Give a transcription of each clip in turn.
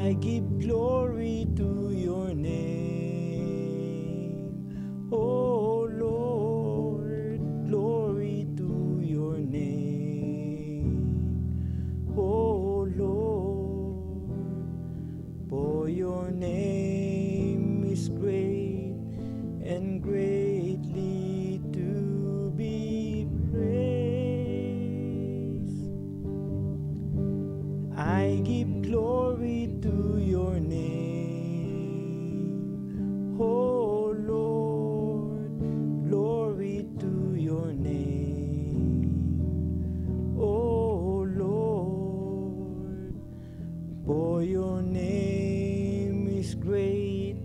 I give glory to your name, oh Lord, glory to your name, oh Lord, for your name is great and greatly to be praised. I give glory to your name, oh Lord, glory to your name, oh Lord, for your name is great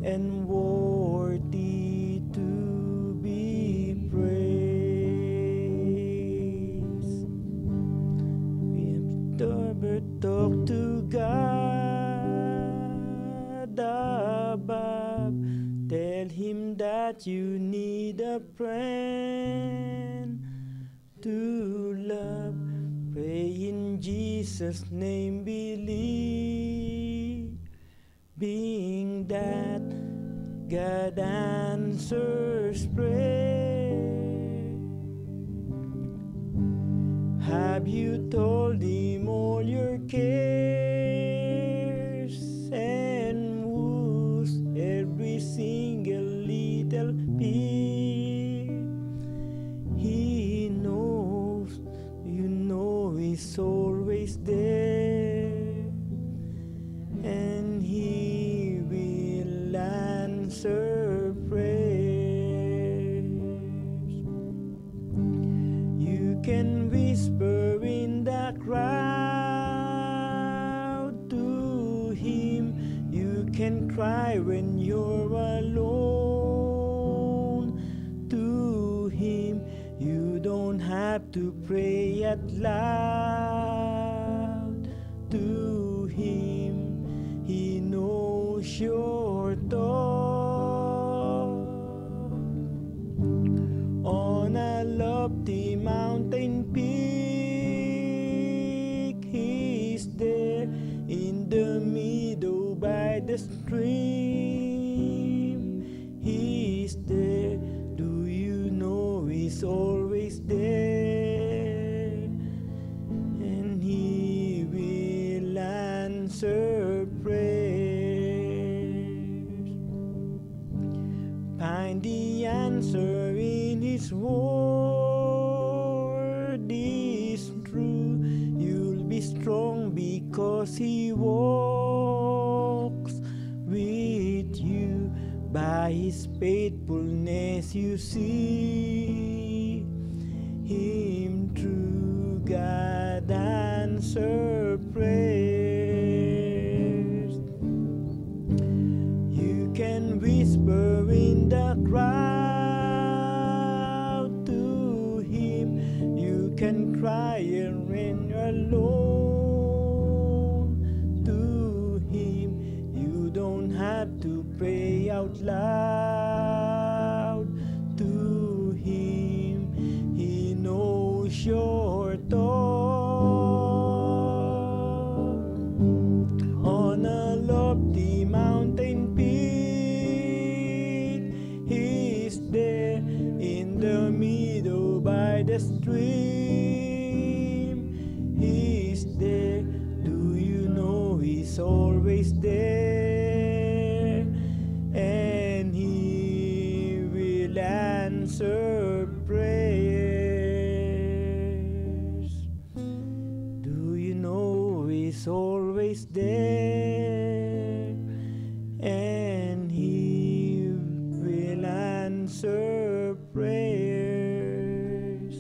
and worthy to be praised. We have never talked to God above. Tell him that you need a friend to love. Pray in Jesus' name, believe, being that God answers prayer. Have you told him all your cares and woes, every single little fear? He knows, you know he's always there, and he will answer prayers. You can whisper in the crowd to him, you can cry when you're alone to him. You don't have to pray out loud to him. He knows your thought. On a lofty mountain peak, he's there in the meadow by the stream. He's there. Do you know he's always there? And he will answer prayers. Find the answer in his word is true. You'll be strong because he walks with you. By his faithfulness you see him through. God answer prayers. You can whisper in the crowd to him. You can cry when you're alone to him. You don't have to pray out loud to him. He knows your thought. On a lofty mountain peak, he's there in the meadow by the stream. He's there. Do you know he's always there? And he will answer prayers. Do you know he's always there? And he will answer prayers.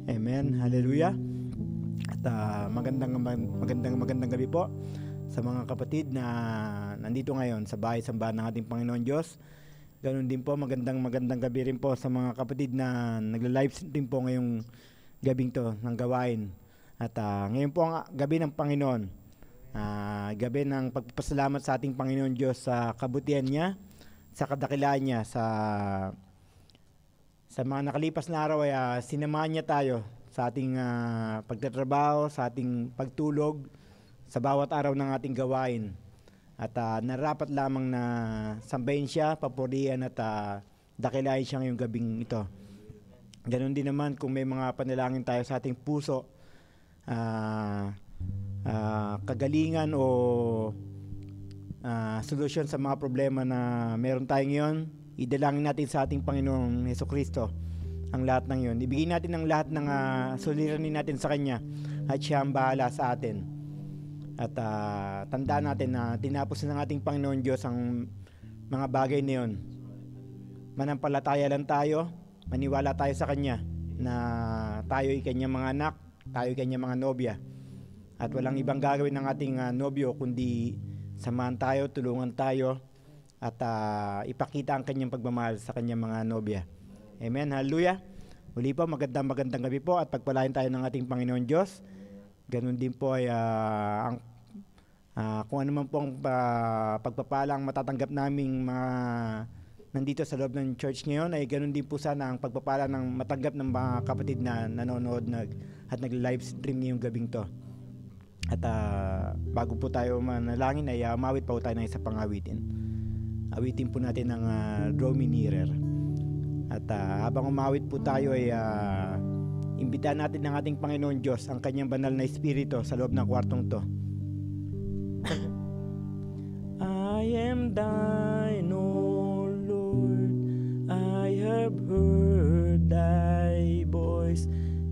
Amen. Hallelujah. At magandang gabi po sa mga kapatid na nandito ngayon sa bahay sambahan ng ating Panginoon Diyos. Ganoon din po, magandang gabi rin po sa mga kapatid na nagla-live din po ngayong gabing to ng gawain. At ngayon po ang gabi ng Panginoon, gabi ng pagpapasalamat sa ating Panginoon Diyos sa kabutihan niya, sa kadakilaan niya, sa mga nakalipas na araw ay sinamahan niya tayo sa ating pagtatrabaho, sa ating pagtulog, sa bawat araw ng ating gawain. At narapat lamang na sambahin siya, papurihan at dakilain siya ngayong gabing ito. Ganon din naman kung may mga panalangin tayo sa ating puso, kagalingan o solusyon sa mga problema na meron tayo ngayon, idalangin natin sa ating Panginoong Hesukristo ang lahat ng yun. Ibigay natin ang lahat ng suliranin natin sa Kanya at siya ang bahala sa atin. At tandaan natin na tinapos na ng ating Panginoon Diyos ang mga bagay na yun. Manampalataya lang tayo, maniwala tayo sa Kanya na tayo ay Kanyang mga anak, tayo ay Kanyang mga nobya. At walang ibang gagawin ng ating nobyo kundi samahan tayo, tulungan tayo at ipakita ang Kanyang pagmamahal sa Kanyang mga nobya. Amen, hallelujah. Muli po, magandang gabi po at pagpalain tayo ng ating Panginoon Diyos. Ganun din po ay kung ano man po ang pagpapalang matatanggap naming mga nandito sa loob ng church ngayon, ay ganun din po sana ang pagpapala ng matanggap ng mga kapatid na nanonood at nag-live stream ngayong gabing to. At bago po tayo manalangin ay mawit pa po tayo ng isa pang awitin. Awitin po natin ang Draw Me Nearer. At habang umawit po tayo ay imbitahan natin ng ating Panginoon Diyos ang Kanyang banal na Espiritu sa loob ng kwartong to. I am thine, O Lord, I have heard thy voice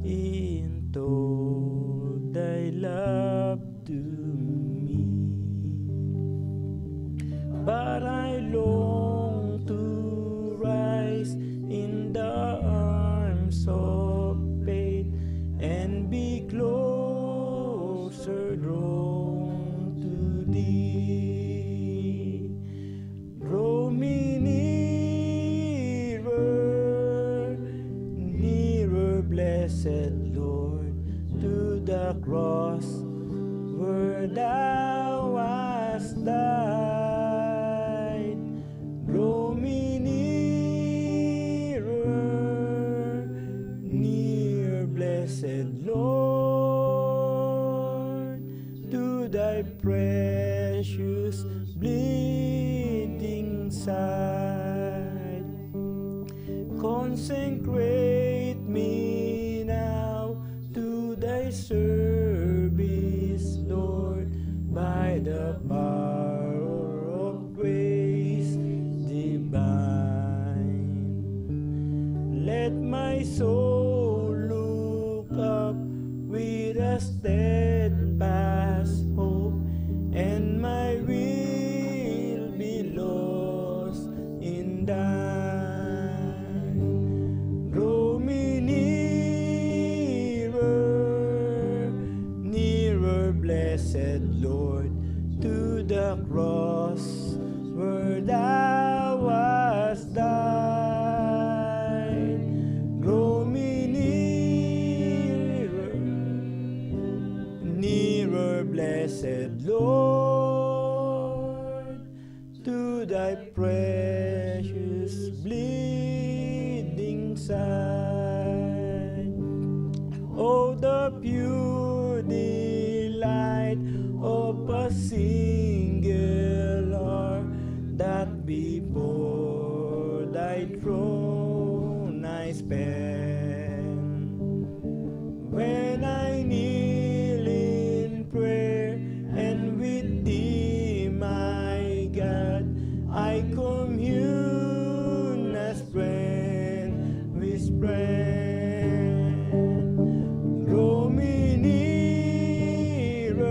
in told thy love to me, but I long to rise in the arms of faith and be closer drawn to thee. Draw me nearer, nearer, blessed Lord, to the cross where thou hast died. Draw me nearer, near, blessed Lord, to thy precious bleeding side. Consecrate me now to thy service, Lord, by the power of grace divine. Let my soul look up with a steadfast hope, and my will be lost in thine. Draw me nearer, nearer, blessed Lord, to the cross where thou hast died. Draw me nearer, nearer, blessed Lord, to thy precious bleeding side. Oh, the pure delight of a single heart that before thy throne I spend. When I kneel in prayer and with thee, my God, I commune as friend with friend. Draw me nearer,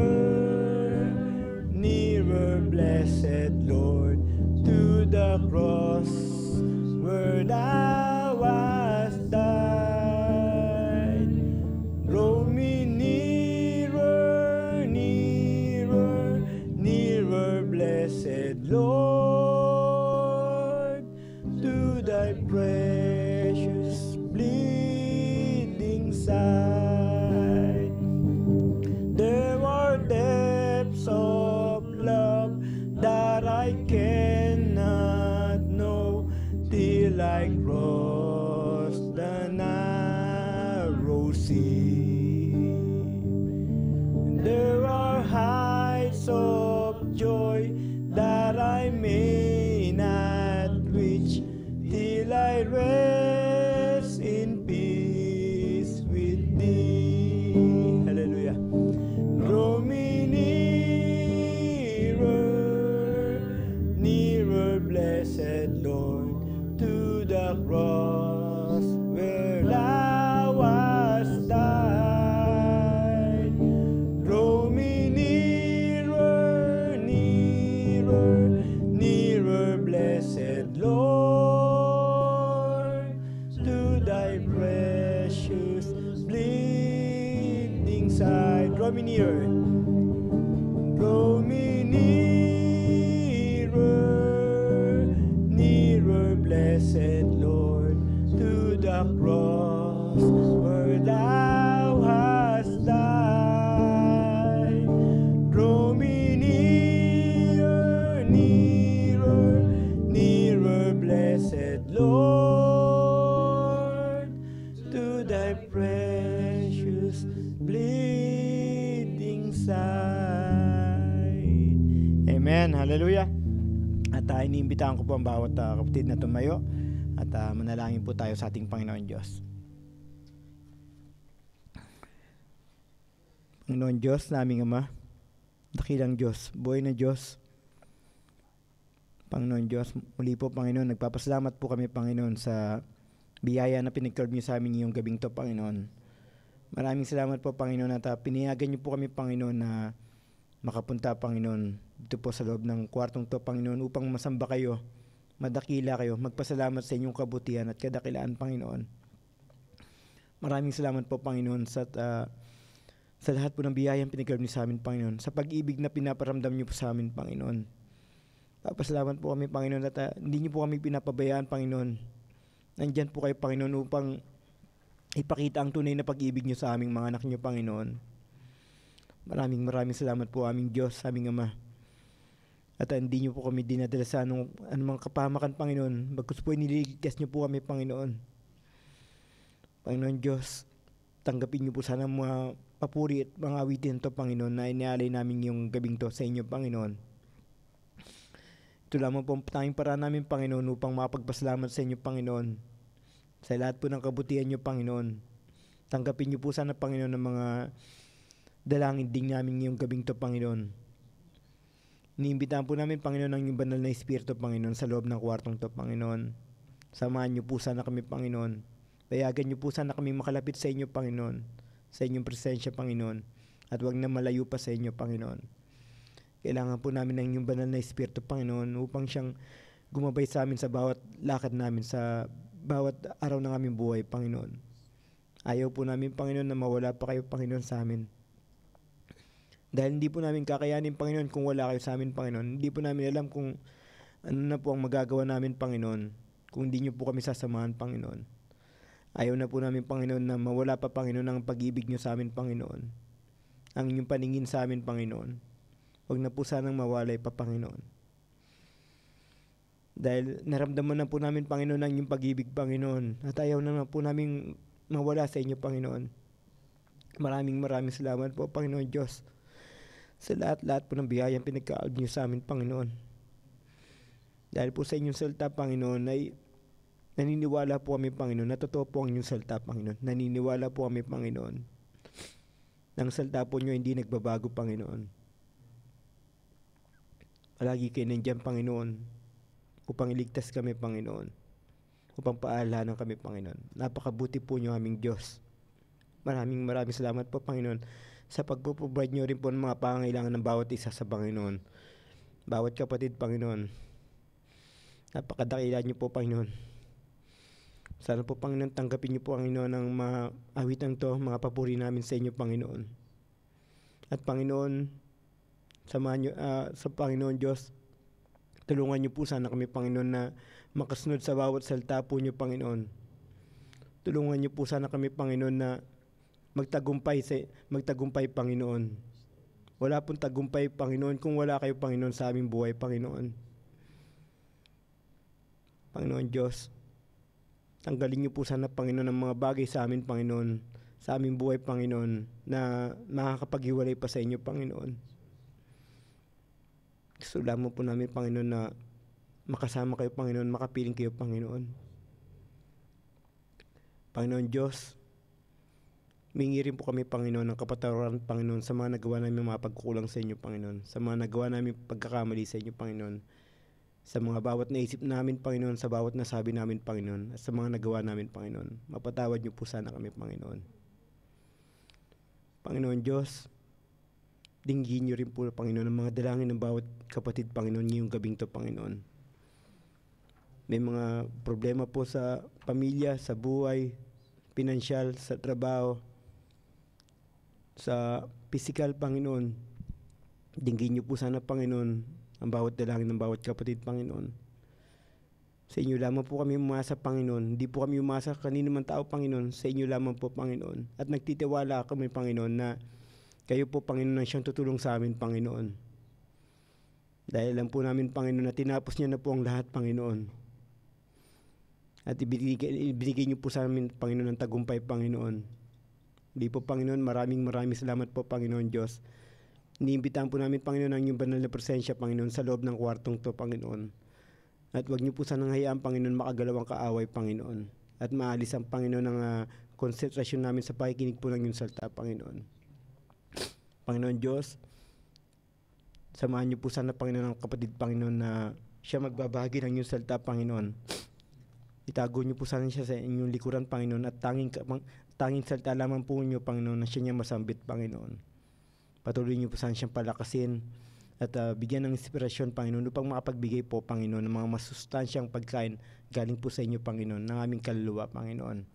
nearer, blessed Lord, to the cross where thou hast died. Draw me nearer, nearer, nearer, blessed Lord, to thy precious bleeding side. There are depths of love that I cannot know till I cross the narrow sea. There are high me nearer, nearer, nearer, blessed Lord, to thy precious bleeding side. Amen. Hallelujah. At iniimbitahan ko po ang bawat kapatid na tumayo at manalangin po tayo sa ating Panginoon Diyos. Panginoon Diyos, naming Ama, dakilang Diyos, buhay na Diyos. Panginoon Diyos, muli po Panginoon, nagpapasalamat po kami Panginoon sa biyaya na pinag-curve niyo sa amin ngayong gabing to Panginoon. Maraming salamat po Panginoon at pinayagan niyo po kami Panginoon na makapunta Panginoon dito po sa loob ng kwartong to Panginoon upang masamba kayo, madakila kayo, magpasalamat sa inyong kabutihan at kadakilaan Panginoon. Maraming salamat po Panginoon sa lahat po ng biyayang pinag-curve niyo sa amin Panginoon, sa pag-ibig na pinaparamdam niyo po sa amin Panginoon. Papasalamat po kami Panginoon at hindi niyo po kami pinapabayaan Panginoon. Nandyan po kayo Panginoon upang ipakita ang tunay na pag-ibig niyo sa aming mga anak niyo Panginoon. Maraming salamat po aming Diyos, aming Ama. At hindi niyo po kami dinadala sa anumang kapahamakan Panginoon. Bagkus po iniligtas niyo po kami Panginoon. Panginoon Diyos, tanggapin niyo po sana mga papuri at mga awitin to Panginoon na inialay namin yung gabing to sa inyo Panginoon. Ito lamang po ang tanging paraan namin Panginoon upang mapagpasalamat sa inyo Panginoon. Sa lahat po ng kabutihan niyo Panginoon. Tanggapin niyo po sana Panginoon ng mga dalangin din namin ngayong gabing to Panginoon. Iniimbitahan po namin Panginoon ang inyong banal na Espiritu Panginoon sa loob ng kwartong to Panginoon. Samahan niyo po sana kami Panginoon. Payagan niyo po sana kami makalapit sa inyo Panginoon. Sa inyong presensya Panginoon. At huwag na malayo pa sa inyo Panginoon. Kailangan po namin ng inyong banal na Espiritu Panginoon upang siyang gumabay sa amin sa bawat lakad namin, sa bawat araw ng aming buhay Panginoon. Ayaw po namin Panginoon na mawala pa kayo Panginoon sa amin. Dahil hindi po namin kakayanin Panginoon kung wala kayo sa amin Panginoon. Hindi po namin alam kung ano na po ang magagawa namin Panginoon kung hindi niyo po kami sasamahan Panginoon. Ayaw na po namin Panginoon na mawala pa Panginoon ang pag-ibig niyo sa amin Panginoon. Ang inyong paningin sa amin Panginoon. Huwag na po sanang mawalay pa Panginoon. Dahil naramdaman na po namin Panginoon ang inyong pag-ibig Panginoon. At ayaw na po namin mawala sa inyo Panginoon. Maraming salamat po Panginoon Diyos. Sa lahat po ng biyayang pinagkaalb niyo sa amin Panginoon. Dahil po sa inyong salita Panginoon ay naniniwala po kami Panginoon na totoo po ang inyong salita Panginoon. Naniniwala po kami Panginoon. Nang salita po niyo hindi nagbabago Panginoon. Palagi kayo nandiyan Panginoon upang iligtas kami Panginoon. Upang paalanan kami Panginoon. Napakabuti po niyo aming Diyos. Maraming salamat po Panginoon sa pagpo-provide niyo rin po ng mga pangangailangan ng bawat isa sa Panginoon. Bawat kapatid Panginoon. Napakadakila niyo po Panginoon. Sana po Panginoon tanggapin niyo po Panginoon ang mga awitan to, mga papuri namin sa inyo Panginoon. At Panginoon, samahan niyo sa Panginoon Diyos, tulungan niyo po sana kami Panginoon na makasunod sa bawat salita po niyo Panginoon. Tulungan niyo po sana kami Panginoon na magtagumpay Panginoon. Wala pong tagumpay Panginoon kung wala kayo Panginoon sa aming buhay Panginoon. Panginoon Diyos, tanggalin niyo po sana Panginoon ang mga bagay sa amin Panginoon, sa aming buhay Panginoon na makakapaghiwalay pa sa inyo Panginoon. Gusto lamang po namin Panginoon na makasama kayo Panginoon, makapiling kayo Panginoon. Panginoon Diyos, humingi rin po kami Panginoon ng kapatawaran Panginoon sa mga nagawa namin mga pagkukulang sa inyo Panginoon, sa mga nagawa namin pagkakamali sa inyo Panginoon, sa mga bawat naisip namin Panginoon, sa bawat nasabi namin Panginoon, at sa mga nagawa namin Panginoon. Mapatawad niyo po sana kami Panginoon. Panginoon Diyos, dinggin niyo rin po Panginoon ang mga dalangin ng bawat kapatid Panginoon ngayong gabing to Panginoon. May mga problema po sa pamilya, sa buhay, pinansyal, sa trabaho, sa physical Panginoon. Dinggin niyo po sana Panginoon ang bawat dalangin ng bawat kapatid Panginoon. Sa inyo lamang po kami umasa Panginoon. Hindi po kami umasa kanino man tao Panginoon. Sa inyo lamang po Panginoon. At nagtitiwala kami Panginoon na kayo po Panginoon ang siyang tutulong sa amin Panginoon. Dahil alam po namin, Panginoon, na tinapos niya na po ang lahat, Panginoon. At ibinigay niyo po sa amin, Panginoon, ng tagumpay, Panginoon. Hindi po, Panginoon, maraming salamat po, Panginoon Diyos. Iniimbitahan po namin, Panginoon, ang inyong banal na presensya, Panginoon, sa loob ng kwartong to, Panginoon. At huwag niyo po sanang hayaan, Panginoon, makagalaw ang kaaway, Panginoon. At maalis ang, Panginoon, ng konsentrasyon namin sa pakikinig po ng inyong salita, Panginoon. Panginoon Diyos, samahan niyo po sana, Panginoon, ang kapatid, Panginoon, na siya magbabahagi ng inyong salita, Panginoon. Itago niyo po sana siya sa inyong likuran, Panginoon, at tanging salita lamang po niyo, Panginoon, na siya niya masambit, Panginoon. Patuloy niyo po sana siyang palakasin at bigyan ng inspirasyon, Panginoon, upang makapagbigay po, Panginoon, ng mga masustansyang pagkain galing po sa inyo, Panginoon, ng aming kaluluwa, Panginoon.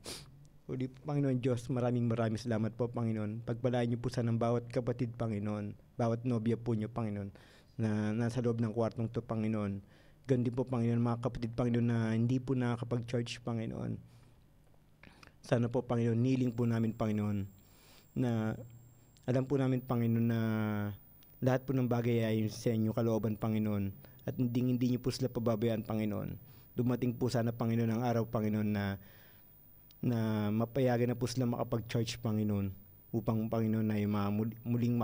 Uli, Panginoon Diyos, maraming salamat po, Panginoon. Pagpalain niyo po sana ng bawat kapatid, Panginoon, bawat nobya po niyo, Panginoon, na nasa loob ng kwartong to, Panginoon. Ganun din po, Panginoon, mga kapatid, Panginoon, na hindi po nakakapag-charge, Panginoon. Sana po, Panginoon, niling po namin, Panginoon, na alam po namin, Panginoon, na lahat po ng bagay ay sa inyo kalooban, Panginoon, at hindi niyo po sila pababayaan, Panginoon. Dumating po sana, Panginoon, ang araw, Panginoon, na mapayagan na po sila makapag-charge, Panginoon, upang, Panginoon, ay muling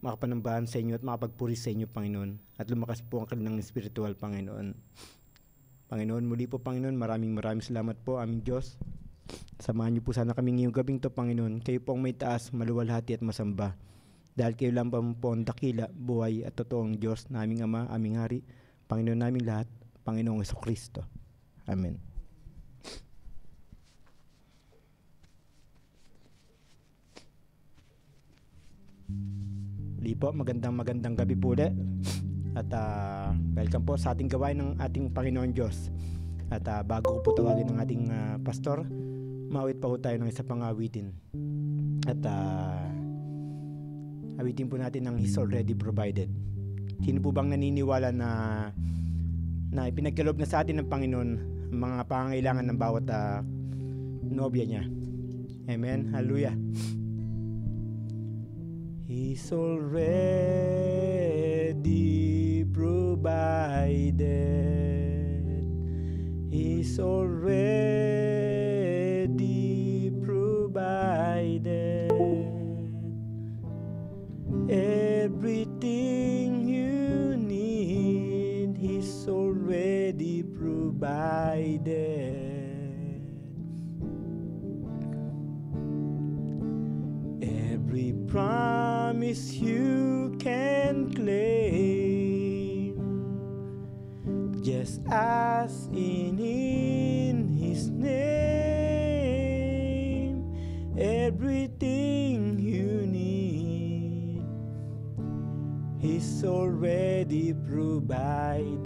makapanambahan sa inyo at makapagpuri sa inyo, Panginoon, at lumakas po ang kanilang spiritual, Panginoon. Panginoon, muli po, Panginoon, maraming salamat po, aming Diyos. Samahan niyo po sana kami ngayong gabing to, Panginoon. Kayo po ang may taas, maluwalhati at masamba. Dahil kayo lang po ang dakila, buhay at totoong Diyos na aming Ama, aming Hari, Panginoon naming lahat, Panginoong Jesucristo. Amen. Muli po, magandang gabi po ulit. At welcome po sa ating gawain ng ating Panginoon Diyos. At bago ko po tawagin ng ating pastor, mawit pa po tayo ng isa pang awitin. At awitin po natin ng He's Already Provided. Sino po bang naniniwala na ipinagkaloob na sa atin ng Panginoon ang mga pangangailangan ng bawat nobya niya? Amen. Hallelujah. He's already provided. He's already provided everything you need. He's already provided. Every promise you can claim, just ask in His name. Everything you need, He's already provided.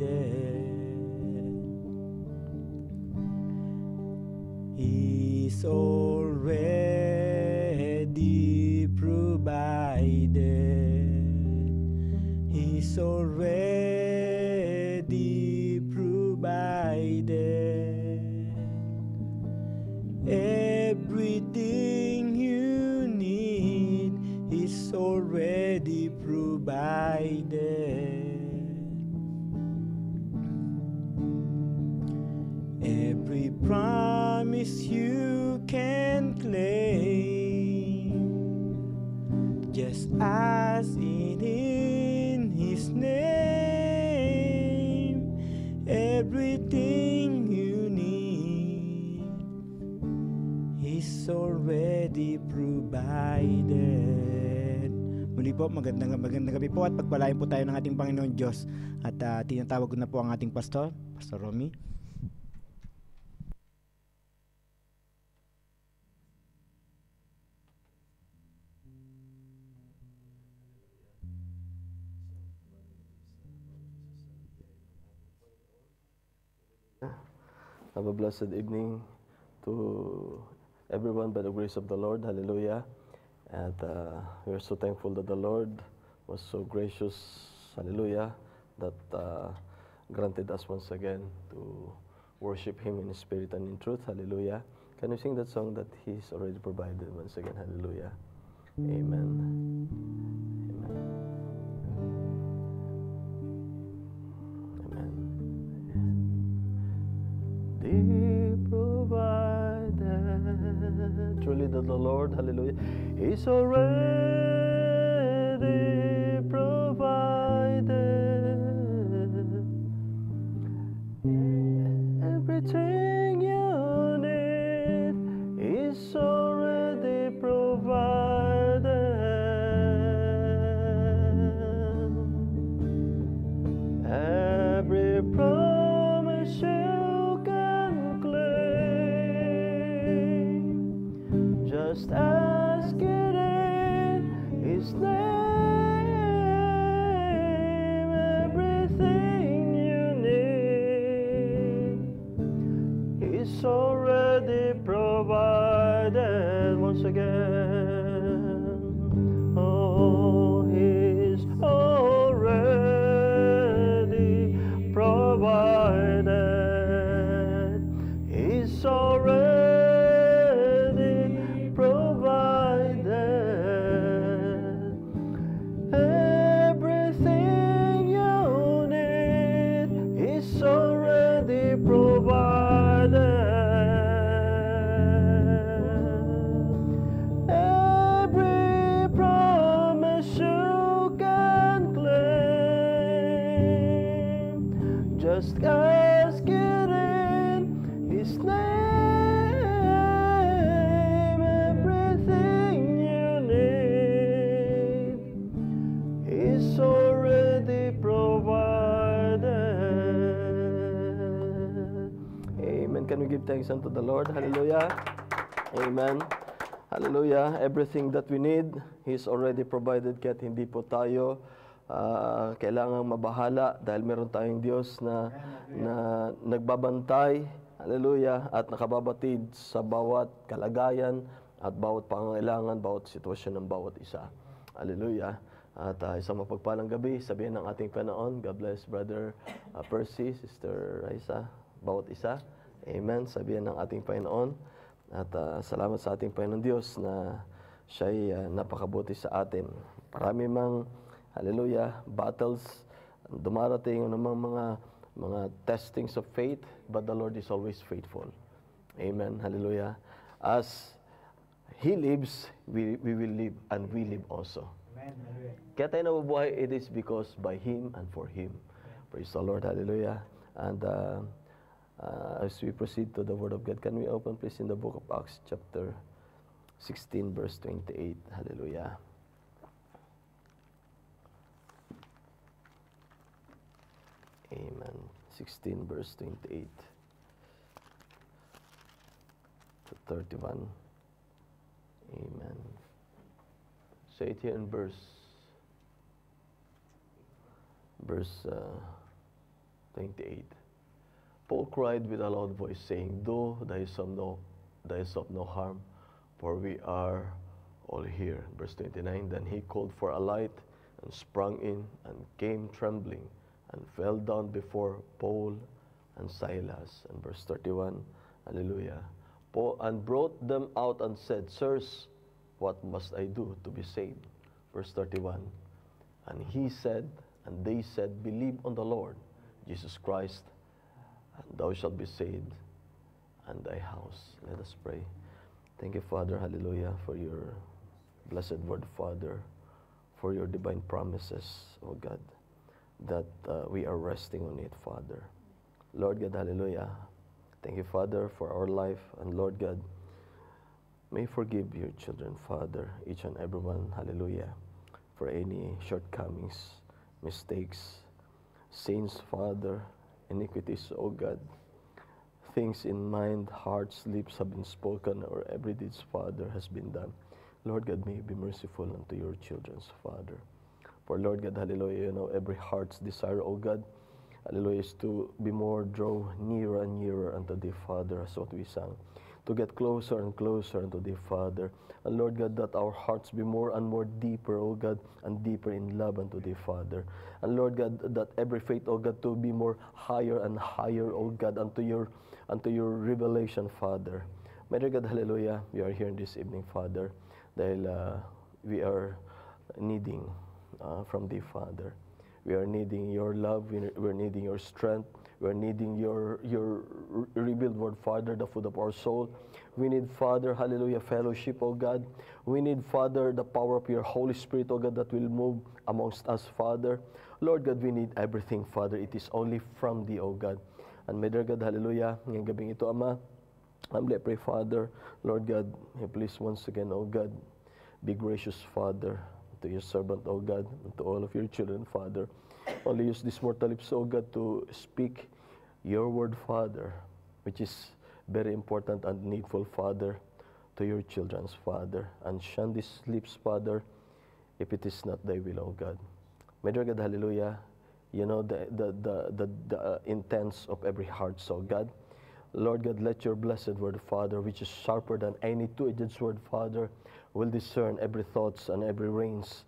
He's already provided. He's already provided everything you need. He's already provided. Every promise you can claim, just ask in His name. Everything you need, He's already provided. Muli po, magandang gabi po at pagpalain po tayo ng ating Panginoon Diyos. At tinatawag ko na po ang ating pastor, Pastor Romy. Have a blessed evening to everyone by the grace of the Lord. Hallelujah. And we are so thankful that the Lord was so gracious, hallelujah, that granted us once again to worship Him in spirit and in truth. Hallelujah. Can you sing that song that He's already provided once again? Hallelujah. Amen. Amen. truly that the Lord, hallelujah, is already provided everything you need is already provided. Every promise you can claim, just ask it in His name. Everything you need is already provided. Once again, oh, He's already provided. He's already provided. Everything you need is already provided. Every promise you can claim, just ask it in His name. Everything you need is already provided. Amen. Can we give thanks unto the Lord? Hallelujah. Amen. Hallelujah. Everything that we need, He's already provided. Kaya't hindi po tayo kailangang mabahala dahil meron tayong Diyos na nagbabantay. Hallelujah. At nakababatid sa bawat kalagayan at bawat pangangailangan, bawat sitwasyon ng bawat isa. Hallelujah. At isang mapagpalang gabi, sabihin ng ating Panginoon. God bless Brother Percy, Sister Raisa, bawat isa. Amen. Sabihin ng ating Panginoon. At salamat sa ating Panginoon Diyos na siya'y napakabuti sa atin. Marami mang, hallelujah, battles, dumarating namang mga testings of faith, but the Lord is always faithful. Amen. Hallelujah. As He lives, we will live, and we live also. Amen. Kaya tayo nabubuhay, it is because by Him and for Him. Praise the Lord. Hallelujah. And as we proceed to the Word of God, can we open please in the book of Acts chapter 16 verse 28. Hallelujah. Amen. 16 verse 28 to 31. Amen. Say it here in verse 28. Paul cried with a loud voice, saying, "Do thyself no harm, for we are all here." Verse 29, then he called for a light and sprung in and came trembling and fell down before Paul and Silas. And verse 31, hallelujah. Paul and brought them out and said, "Sirs, what must I do to be saved?" Verse 31, and he said, and they said, "Believe on the Lord Jesus Christ, and thou shalt be saved, and thy house." Let us pray. Thank you, Father, hallelujah, for your blessed word, Father, for your divine promises, oh God, that we are resting on it, Father. Lord God, hallelujah. Thank you, Father, for our life, and Lord God, may forgive your children, Father, each and every one, hallelujah, for any shortcomings, mistakes, sins, Father, iniquities, O God, things in mind, hearts, lips have been spoken, or every deed, Father, has been done. Lord God, may you be merciful unto your children, Father. For Lord God, hallelujah, you know, every heart's desire, O God, hallelujah, is to be more, draw nearer and nearer unto thee, Father, as what we sang. To get closer and closer unto thee, Father. And Lord God, that our hearts be more and more deeper, O God, and deeper in love unto thee, Father. And Lord God, that every faith, O God, to be more higher and higher, O God, unto your revelation, Father. My dear God, hallelujah, we are here this evening, Father, dahil we are needing from thee, Father. We are needing your love. We're needing your strength. We're needing your revealed word, Father, the food of our soul. We need, Father, hallelujah, fellowship, oh God. We need, Father, the power of your Holy Spirit, oh God, that will move amongst us, Father. Lord God, we need everything, Father. It is only from thee, oh God. And may dear God, hallelujah, ngayong gabing ito, Ama, humbly I pray, Father, Lord God, please once again, oh God, be gracious, Father, to your servant, oh God, and to all of your children, Father. Only use these mortal lips, oh God, to speak your word, Father, which is very important and needful, Father, to your children's Father. And shun these lips, Father, if it is not thy will, oh God. May dear God, hallelujah, you know the intents of every heart, so God. Lord God, let your blessed word, Father, which is sharper than any two-edged sword, Father, will discern every thoughts and every reins,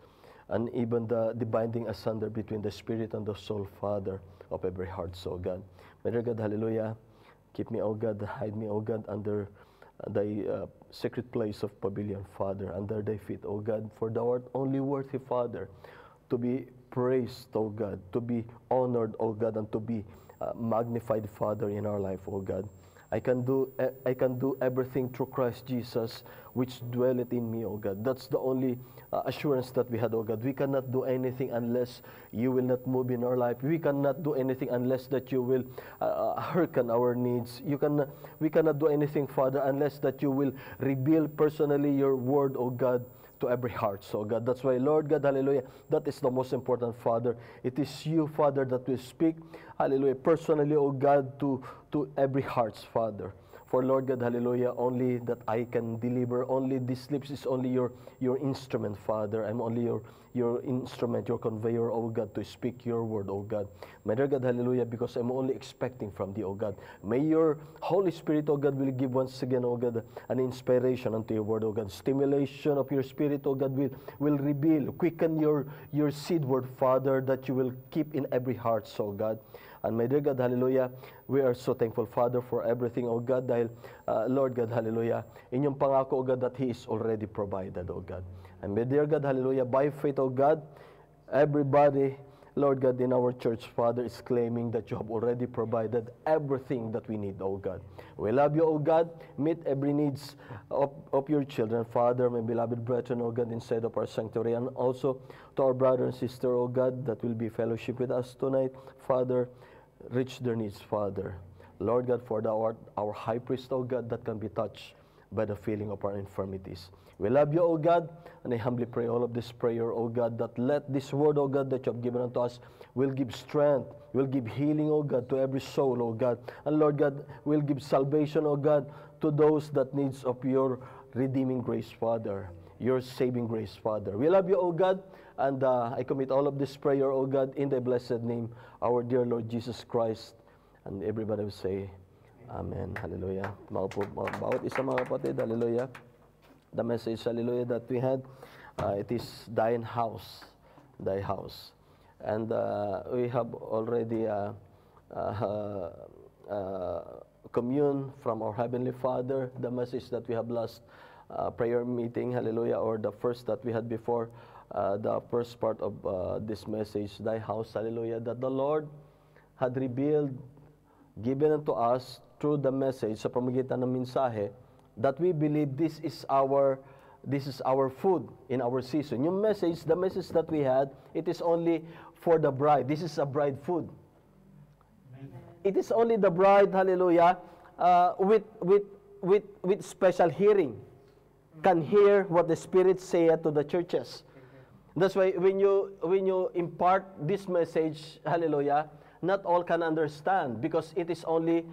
and even the binding asunder between the spirit and the soul, Father, of every heart, so God. May dear God, hallelujah, keep me, O God, hide me, O God, under thy secret place of pavilion, Father, under thy feet, O God, for thou art only worthy, Father, to be praised, O God, to be honored, O God, and to be magnified, Father, in our life, O God. I can do everything through Christ Jesus, which dwelleth in me, O God. That's the only assurance that we had, O God. We cannot do anything unless you will not move in our life. We cannot do anything unless that you will hearken our needs. We cannot do anything, Father, unless that you will reveal personally your word, O God, to every heart. So God, that's why, Lord God, hallelujah, that is the most important, Father. It is you, Father, that will speak, hallelujah, personally, oh God, to every heart's, Father. For Lord God, hallelujah, only that I can deliver, only these lips is only your instrument, Father. I'm only your instrument, your conveyor, oh God, to speak your word, oh God. My dear God, hallelujah, because I'm only expecting from thee, oh God. May your Holy Spirit, oh God, will give once again, oh God, an inspiration unto your word, oh God. Stimulation of your spirit, oh God, will reveal, quicken your seed word, Father, that you will keep in every heart, so God. And my dear God, hallelujah, we are so thankful, Father, for everything, oh God, dahil, Lord God, hallelujah, inyong pangako, oh God, that He is already provided, oh God. And my dear God, hallelujah, by faith, oh God, everybody, Lord God, in our church, Father, is claiming that you have already provided everything that we need, oh God. We love you, oh God. Meet every needs of your children, Father, my beloved brethren, oh God, inside of our sanctuary, and also to our brother and sister, oh God, that will be fellowship with us tonight, Father. Reach their needs, Father. Lord God, for our high priest, oh God, that can be touched by the feeling of our infirmities. We love you, O God, and I humbly pray all of this prayer, O God, that let this word, O God, that you have given unto us will give strength, will give healing, O God, to every soul, O God. And Lord God, will give salvation, O God, to those that needs of your redeeming grace, Father, your saving grace, Father. We love you, O God, and I commit all of this prayer, O God, in the blessed name, our dear Lord Jesus Christ. And everybody will say, Amen. Hallelujah. Bawat isa mga kapatid, hallelujah. The message, hallelujah, that we had, it is thy house. And we have already commune from our Heavenly Father, the message that we have last prayer meeting, hallelujah, or the first that we had before, the first part of this message, thy house, hallelujah, that the Lord had revealed, given unto us through the message, sa pamagitan ng mensahe, that we believe this is our food in our season. Yung message, the message that we had, it is only for the bride. This is a bride food. Amen. It is only the bride, hallelujah, with special hearing, can hear what the Spirit saith to the churches. That's why when you impart this message, hallelujah, not all can understand, because it is only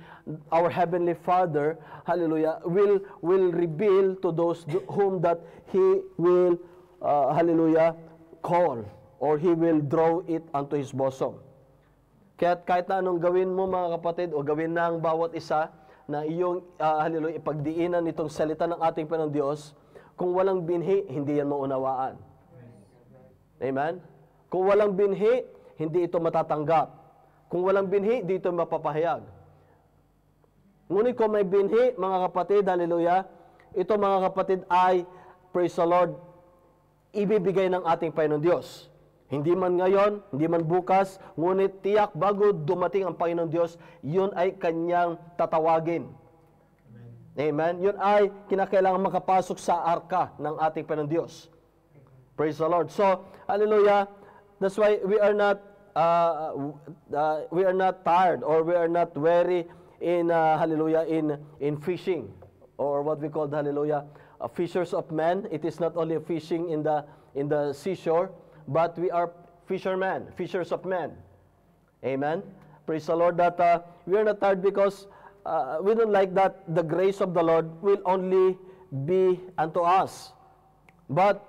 our Heavenly Father, hallelujah, will reveal to those whom that He will, hallelujah, call, or He will draw it unto His bosom. Kaya kahit na anong gawin mo, mga kapatid, o gawin na ang bawat isa, na iyong, hallelujah, ipagdiinan itong salita ng ating Panginoong Diyos, kung walang binhi, hindi yan maunawaan. Amen? Kung walang binhi, hindi ito matatanggap. Kung walang binhi, dito mapapahayag. Ngunit kung may binhi, mga kapatid, hallelujah, ito mga kapatid ay, praise the Lord, ibibigay ng ating Panginoon Diyos. Hindi man ngayon, hindi man bukas, ngunit tiyak bago dumating ang Panginoon Diyos, yun ay kanyang tatawagin. Amen? Yun ay kinakailangan makapasok sa arka ng ating Panginoon Diyos. Praise the Lord. So, hallelujah, that's why we are not tired or we are not weary in, hallelujah, in fishing, or what we call, hallelujah, fishers of men. It is not only fishing in the seashore, but we are fishermen, fishers of men. Amen? Praise the Lord that we are not tired because we don't like that the grace of the Lord will only be unto us. But,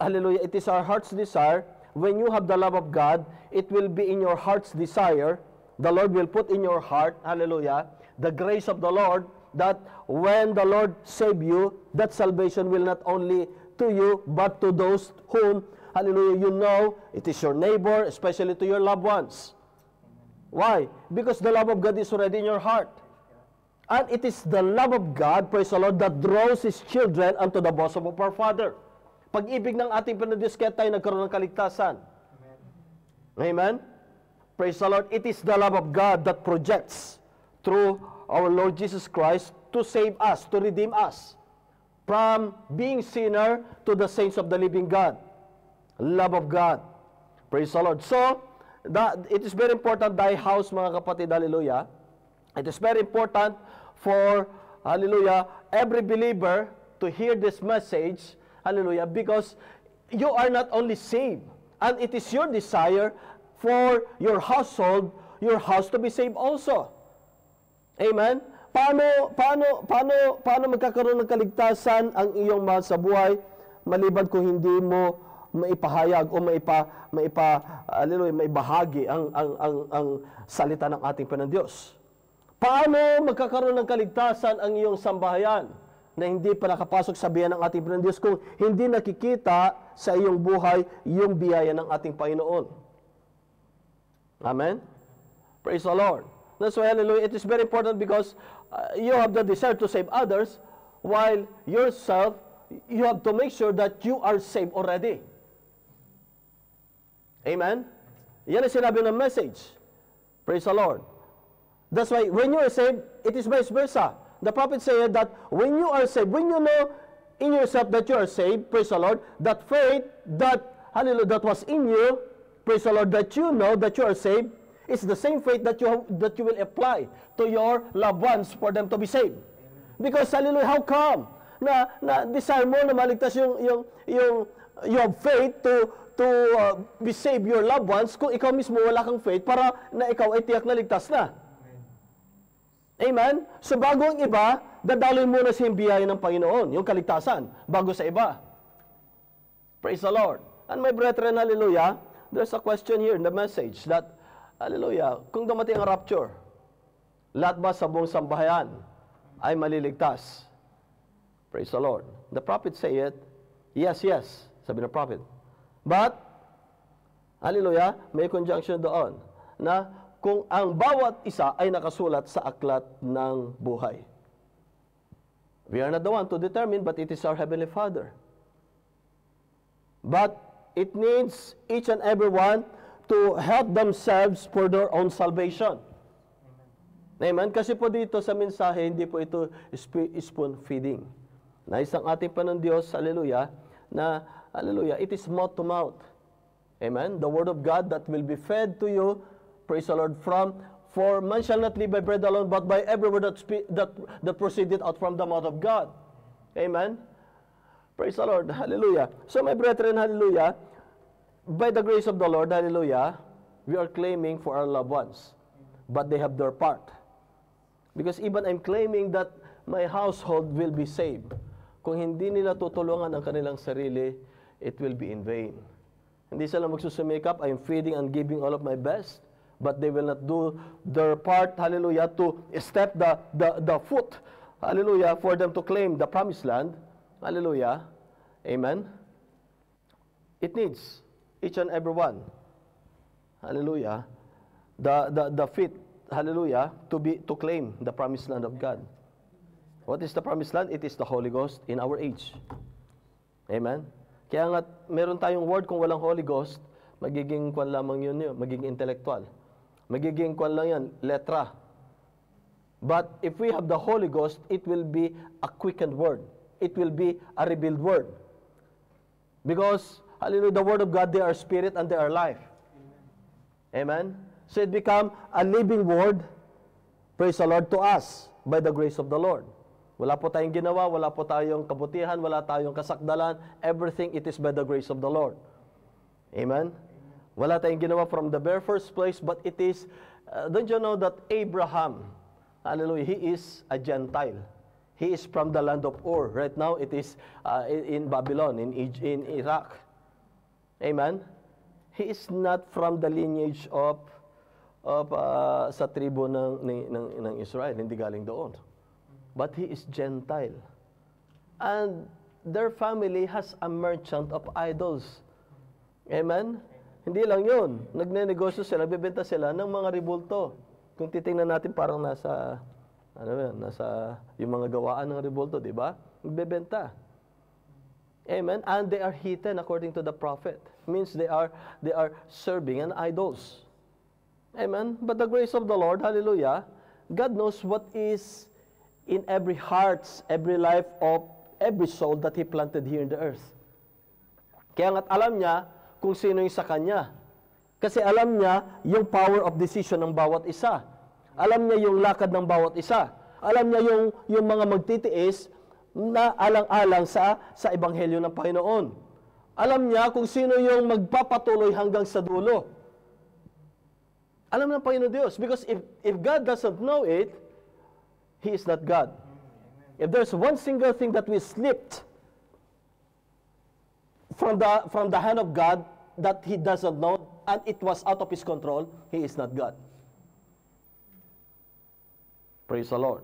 hallelujah, it is our heart's desire. When you have the love of God, it will be in your heart's desire. The Lord will put in your heart, hallelujah, the grace of the Lord, that when the Lord save you, that salvation will not only to you, but to those whom, hallelujah, you know, it is your neighbor, especially to your loved ones. Why? Because the love of God is already in your heart. And it is the love of God, praise the Lord, that draws His children unto the bosom of our Father. Pag-ibig ng ating Panginoon Diyos kaya tayo nagkaroon ng kaligtasan. Amen? Praise the Lord. It is the love of God that projects through our Lord Jesus Christ to save us, to redeem us from being sinner to the saints of the living God. Love of God. Praise the Lord. So, it is very important, thy house, mga kapatid, hallelujah. It is very important for, hallelujah, every believer to hear this message, hallelujah, because you are not only saved, and it is your desire for your household, your house to be saved also. Amen? Paano magkakaroon ng kaligtasan ang iyong mahal sa buhay, maliban kung hindi mo maipahayag o maibahagi ang salita ng ating Panginoon Diyos? Paano magkakaroon ng kaligtasan ang iyong sambahayan na hindi pa nakapasok sa biyaya ng ating Panginoon Diyos kung hindi nakikita sa iyong buhay yung biyaya ng ating Panginoon? Amen? Praise the Lord. That's why, hallelujah, it is very important because you have the desire to save others, while yourself, you have to make sure that you are saved already. Amen? Yan ang sinabi ng message. Praise the Lord. That's why when you are saved, it is vice versa. The prophet said that when you are saved, when you know in yourself that you are saved, praise the Lord, that faith that, hallelujah, that was in you, praise the Lord, that you know that you are saved, is the same faith that you will apply to your loved ones for them to be saved. Because, hallelujah, how come na desire mo na maligtas you have faith to be saved your loved ones kung ikaw mismo wala kang faith para na ikaw ay tiyak na ligtas na? Amen? So bago ang iba, dadaloy muna sa biyaya ng Panginoon, yung kaligtasan, bago sa iba. Praise the Lord. And my brethren, hallelujah, there's a question here in the message that, hallelujah, kung dumating ang rapture, lahat ba sa buong sambahayan ay maliligtas? Praise the Lord. The prophet say it, yes, yes, sabi ng prophet. But, hallelujah, may conjunction doon na kung ang bawat isa ay nakasulat sa aklat ng buhay. We are not the one to determine, but it is our Heavenly Father. But it needs each and every one to help themselves for their own salvation. Amen? Kasi po dito sa mensahe, hindi po ito spoon feeding. Nais ang ating Panginoon Diyos, hallelujah, na, hallelujah, it is mouth to mouth. Amen? The Word of God that will be fed to you, praise the Lord, for man shall not live by bread alone, but by every word that proceeded out from the mouth of God. Amen? Praise the Lord. Hallelujah. So my brethren, hallelujah, by the grace of the Lord, hallelujah, we are claiming for our loved ones. But they have their part. Because even I'm claiming that my household will be saved. Kung hindi nila tutulungan ang kanilang sarili, it will be in vain. Hindi sila magsusumikap, I am feeding and giving all of my best, but they will not do their part, hallelujah, to step the foot, hallelujah, for them to claim the promised land. Hallelujah. Amen. It needs each and every one, hallelujah, the feet, hallelujah, to claim the promised land of God. What is the promised land? It is the Holy Ghost in our age. Amen. Kaya nga, meron tayong word kung walang Holy Ghost, magiging kwan lamang yun, magiging intellectual. Magiging kwan lang yan, letra. But if we have the Holy Ghost, it will be a quickened word. It will be a revealed word. Because, hallelujah, the Word of God, they are spirit and they are life. Amen? So it become a living word, praise the Lord, to us by the grace of the Lord. Wala po tayong ginawa, wala po tayong kabutihan, wala tayong kasakdalan. Everything, it is by the grace of the Lord. Amen? Wala tayong ginawa from the very first place, but it is, don't you know that Abraham, hallelujah, he is a Gentile. He is from the land of Ur. Right now, it is in Babylon, in Iraq. Amen? He is not from the lineage of sa tribo ng Israel. Hindi galing doon. But he is Gentile. And their family has a merchant of idols. Amen? Hindi lang yun. Nagnenegosyo sila, bibenta sila ng mga ribulto. Kung titingnan natin parang nasa yung mga gawaan ng ribulto, di ba? Bibenta. Amen? And they are heathen according to the prophet. Means they are serving an idols. Amen? But the grace of the Lord, hallelujah, God knows what is in every heart, every life of every soul that He planted here in the earth. Kaya nga't alam niya kung sino yung sa Kanya. Kasi alam niya yung power of decision ng bawat isa. Alam niya yung lakad ng bawat isa. Alam niya yung mga magtitiis na alang-alang sa Ebanghelyo ng Panginoon. Alam niya kung sino yung magpapatuloy hanggang sa dulo. Alam ng Panginoon Diyos. Because if God doesn't know it, He is not God. If there's one single thing that we slipped from the hand of God that He doesn't know, and it was out of His control, He is not God. Praise the Lord.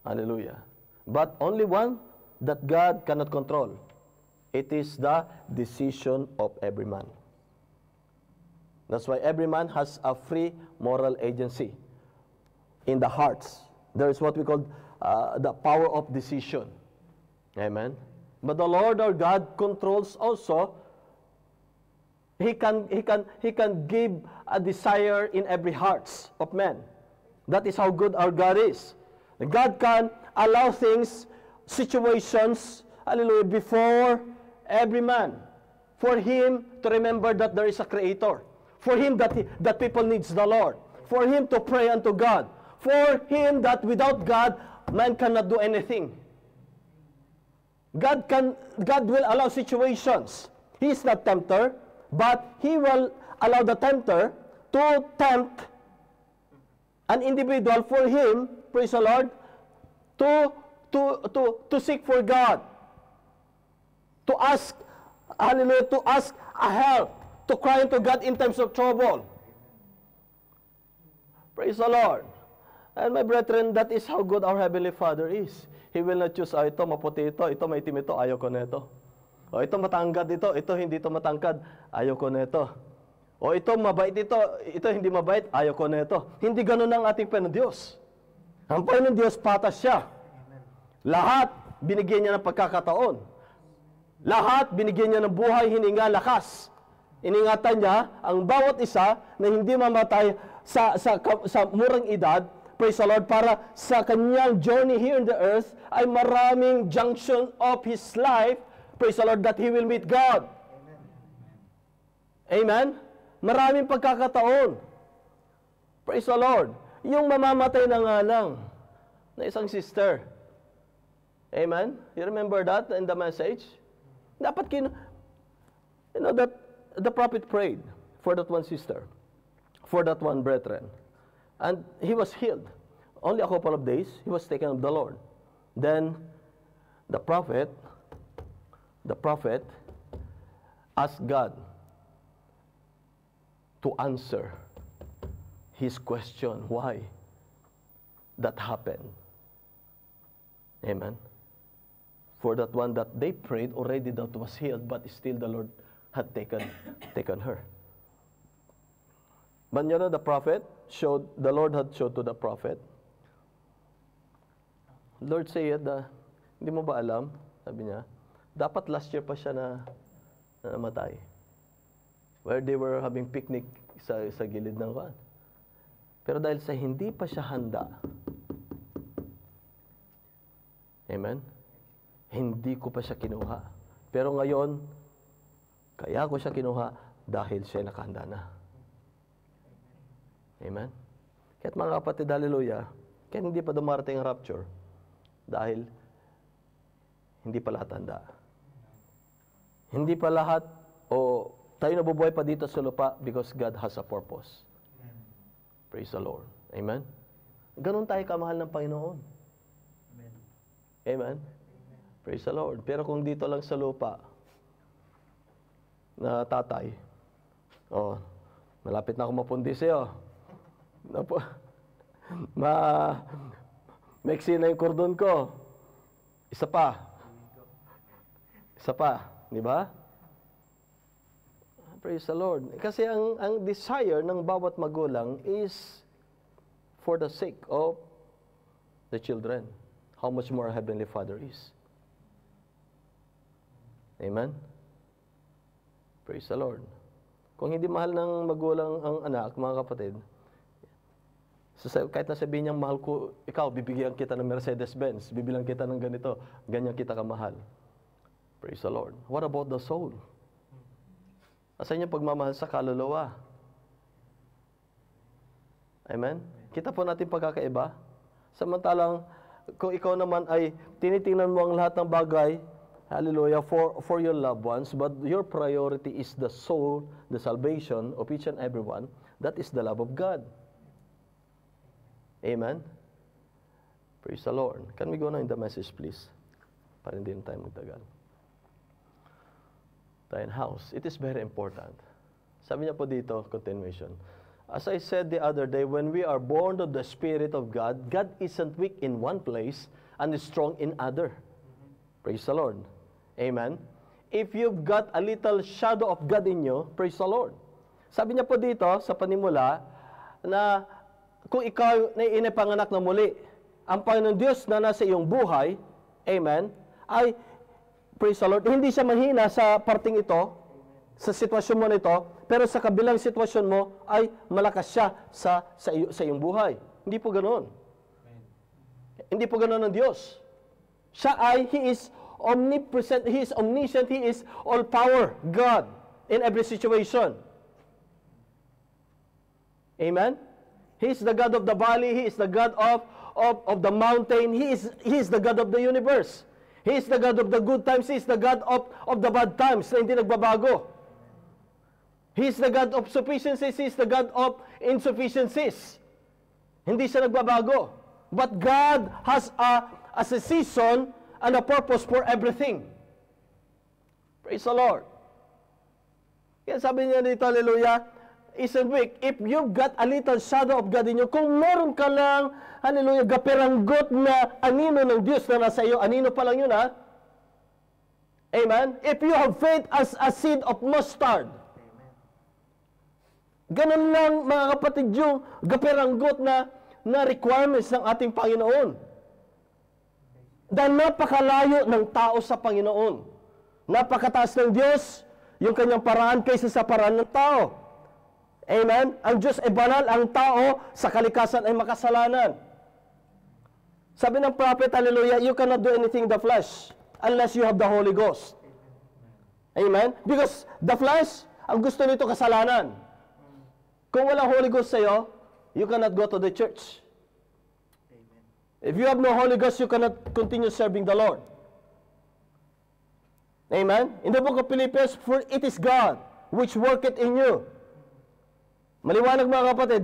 Hallelujah. But only one that God cannot control. It is the decision of every man. That's why every man has a free moral agency in the hearts. There is what we call the power of decision. Amen. But the Lord our God controls also. He can give a desire in every hearts of men. That is how good our God is. God can allow things, situations, hallelujah, before every man. For him to remember that there is a Creator. For him that people needs the Lord. For him to pray unto God. For him that without God, man cannot do anything. God will allow situations. He is not tempter, but He will allow the tempter to tempt an individual for him, praise the Lord, to seek for God, to ask, hallelujah, to ask a help, to cry unto God in times of trouble. Praise the Lord. And my brethren, that is how good our Heavenly Father is. He will not choose, ito maputi ito maitim ito, ayaw ko na ito. O ito matangkad ito hindi ito matangkad, ayaw ko na ito. O ito mabait ito hindi mabait, ayaw ko na ito. Hindi ganun ang ating Panginoon Diyos. Ang Panginoon Diyos, patas siya. Lahat, binigyan niya ng pagkakataon. Lahat, binigyan niya ng buhay, hininga, lakas. Iningatan niya ang bawat isa na hindi mamatay sa murang edad, praise the Lord, para sa kanyang journey here in the earth ay maraming junction of his life, praise the Lord, that he will meet God. Amen? Maraming pagkakataon. Praise the Lord. Yung mamamatay na nga lang na isang sister. Amen? You remember that in the message? Dapat that the prophet prayed for that one sister, for that one brethren. And he was healed. Only a couple of days, he was taken of the Lord. Then, the prophet asked God to answer his question, why that happened. Amen. For that one that they prayed already that was healed, but still the Lord had taken her. But you know, the Lord had showed to the prophet. Lord said, hindi mo ba alam, sabi niya, dapat last year pa siya na namatay. where they were having picnic sa gilid ng kuwan. Pero dahil sa hindi pa siya handa, amen? Hindi ko pa siya kinuha. Pero ngayon, kaya ko siya kinuha dahil siya nakahanda na. Amen? Kaya't mga kapatid, hallelujah, kaya hindi pa dumarating ang rapture dahil hindi pa lahat handa. Hindi pa lahat, tayo nabubuhay pa dito sa lupa because God has a purpose. Praise the Lord. Amen? Ganon tayo kamahal ng Panginoon. Amen? Amen? Praise the Lord. Pero kung dito lang sa lupa, na tatay, malapit na ako mapundi sa'yo. Maiksi na yung kordon ko. Isa pa. Di ba? Praise the Lord. Kasi ang desire ng bawat magulang is for the sake of the children. How much more our Heavenly Father is. Amen? Praise the Lord. Kung hindi mahal ng magulang ang anak, mga kapatid, kahit na sabihin niyang mahal ko, ikaw, bibigyan kita ng Mercedes-Benz, bibilang kita ng ganito, ganyan kita kamahal. Praise the Lord. What about the soul? Asan yung pagmamahal sa kaluluwa? Amen? Kita po natin pagkakaiba. Samantalang, kung ikaw naman ay tinitingnan mo ang lahat ng bagay, hallelujah, for your loved ones, but your priority is the soul, the salvation of each and every one, that is the love of God. Amen? Praise the Lord. Can we go now in the message, please? Para hindi na tayo magtagal. Tayo house. It is very important. Sabi niya po dito, continuation. As I said the other day, when we are born of the Spirit of God, God isn't weak in one place and is strong in other. Praise the Lord. Amen? If you've got a little shadow of God in you, praise the Lord. Sabi niya po dito, sa panimula, na kung ikaw na inipanganak na muli, ang Panginoon Diyos na nasa iyong buhay, amen, ay, praise the Lord, hindi siya mahina sa parting ito, sa sitwasyon mo nito, pero sa kabilang sitwasyon mo, ay malakas siya sa iyong buhay. Hindi po ganoon. Hindi po ganoon ang Diyos. Siya ay, He is omnipresent, He is omniscient, He is all-power, God, in every situation. Amen? He is the God of the valley, He is the God of the mountain, He is the God of the universe. He is the God of the good times, He is the God of the bad times na hindi nagbabago. He is the God of sufficiencies, He is the God of insufficiencies. Hindi siya nagbabago. But God has a season and a purpose for everything. Praise the Lord. Kaya sabi niya dito, hallelujah, isn't weak. If you've got a little shadow of God in you, kung meron ka lang, hallelujah, gapiranggot na anino ng Diyos na nasa iyo, anino pa lang yun, ha? Amen? If you have faith as a seed of mustard, ganun lang, mga kapatid, yung gapiranggot na requirements ng ating Panginoon. Dahil napakalayo ng tao sa Panginoon. Napakataas ng Diyos, yung kanyang paraan kaysa sa paraan ng tao. Amen? Ang Diyos ay banal, ang tao sa kalikasan ay makasalanan. Sabi ng prophet, hallelujah, you cannot do anything in the flesh unless you have the Holy Ghost. Amen? Because the flesh, ang gusto nito kasalanan. Kung walang Holy Ghost sa'yo, you cannot go to the church. If you have no Holy Ghost, you cannot continue serving the Lord. Amen? In the book of Philippians, for it is God which worketh in you. Maliwanag mga kapatid,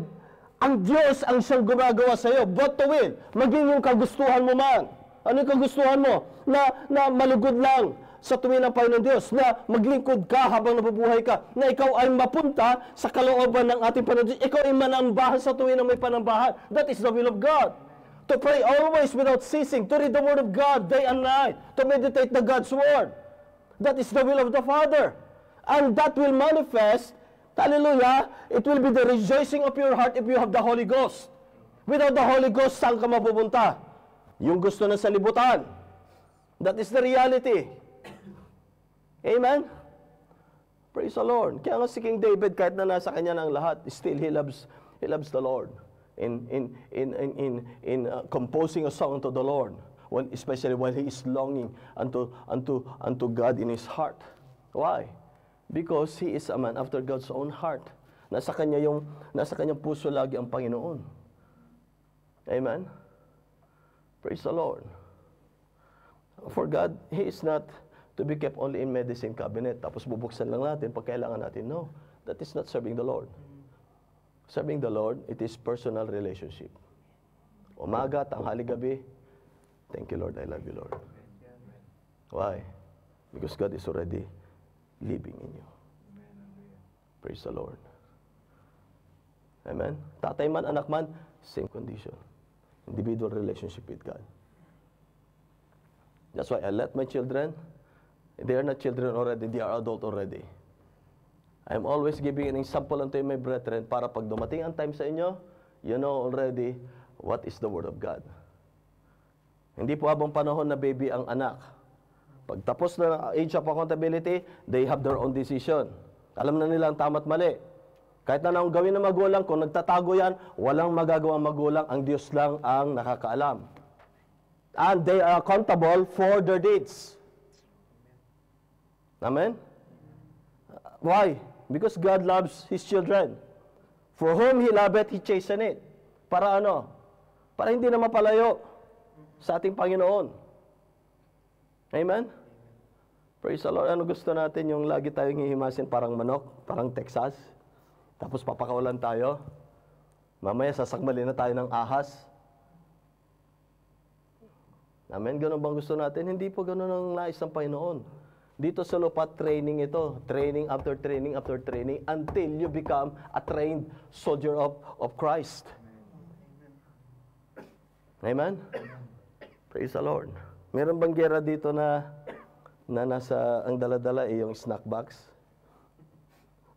ang Diyos ang siyang gumagawa sa iyo, but to will, maging yung kagustuhan mo man. Ano yung kagustuhan mo? Na malugod lang sa tuwin ng Panginoon Diyos, na maglingkod ka habang nabubuhay ka, na ikaw ay mapunta sa kalooban ng ating Panginoon Diyos, ikaw ay manambahan sa tuwin ng may panambahan. That is the will of God. To pray always without ceasing, to read the Word of God day and night, to meditate the God's Word. That is the will of the Father. And that will manifest, hallelujah, it will be the rejoicing of your heart if you have the Holy Ghost. Without the Holy Ghost, saan ka mapupunta? Yung gusto na sa libutan. That is the reality. Amen? Praise the Lord. Kaya nga si King David, kahit na nasa kanya ng lahat, still he loves the Lord. In composing a song to the Lord, especially while he is longing unto God in his heart. Why? Because he is a man after God's own heart. Nasa kanyang puso lagi ang Panginoon. Amen? Praise the Lord. For God, He is not to be kept only in medicine cabinet. Tapos bubuksan lang natin pag kailangan natin. No, that is not serving the Lord. Serving the Lord, it is personal relationship. Umaga, tanghali, gabi. Thank you, Lord. I love you, Lord. Why? Because God is already living in you. Praise the Lord. Amen? Tatay man, anak man, same condition. Individual relationship with God. That's why I let my children, they are not children already, they are adult already. I'm always giving an example unto my brethren para pag dumating ang time sa inyo, you know already what is the Word of God. Hindi po habang panahon na baby ang anak. Pag tapos na age of accountability, they have their own decision. Alam na nila ang tama at mali. Kahit na nang gawin ng magulang, kung nagtatago yan, walang magagawang magulang, ang Diyos lang ang nakakaalam. And they are accountable for their deeds. Amen? Why? Because God loves His children. For whom He loveth, He chasteneth. Para ano? Para hindi na mapalayo sa ating Panginoon. Amen? Praise the Lord. Ano gusto natin yung lagi tayong hihimasin parang manok, parang Texas? Tapos papakawalan tayo. Mamaya sasakmalin na tayo ng ahas. Amen? Ganun bang gusto natin? Hindi po ganun ang nais ng Panginoon. Dito sa lupa, training ito. Training after training after training until you become a trained soldier of Christ. Amen? Praise the Lord. Meron bang gera dito na nasa, ang daladala yung snack box?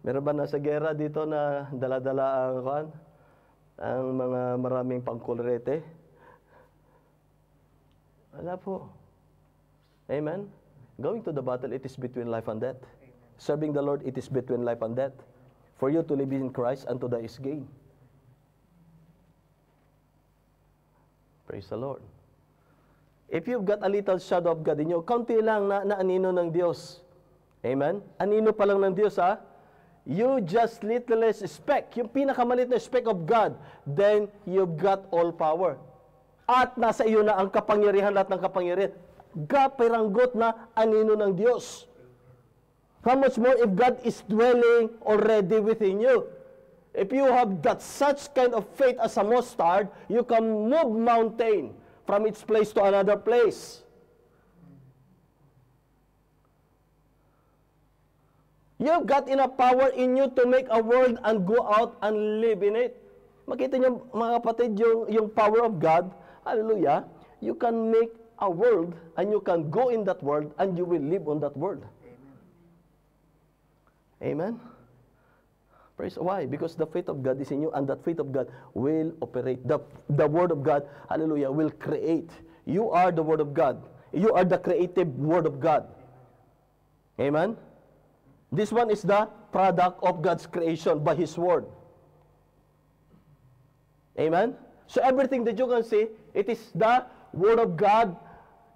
Meron ba nasa gera dito na daladala ang mga maraming pangkulrete? Wala po. Amen? Going to the battle, it is between life and death. Serving the Lord, it is between life and death. For you to live in Christ and to die is gain. Praise the Lord. If you've got a little shadow of God in you, kaunti lang na anino ng Diyos. Amen? Anino pa lang ng Diyos, ha? You just littlest speck, yung pinakamalit na speck of God, then you've got all power. At nasa iyo na ang kapangyarihan, lahat ng kapangyarihan. Peranggot na anino ng Diyos. How much more if God is dwelling already within you? If you have that such kind of faith as a mustard, you can move mountain from its place to another place. You've got enough power in you to make a world and go out and live in it. Makita niyo mga kapatid yung power of God. Hallelujah. You can make a world and you can go in that world and you will live on that world. Amen. Praise. Why? Because the faith of God is in you and that faith of God will operate. The Word of God, hallelujah, will create. You are the Word of God. You are the creative Word of God. Amen. This one is the product of God's creation by His Word. Amen? So everything that you can see, it is the Word of God.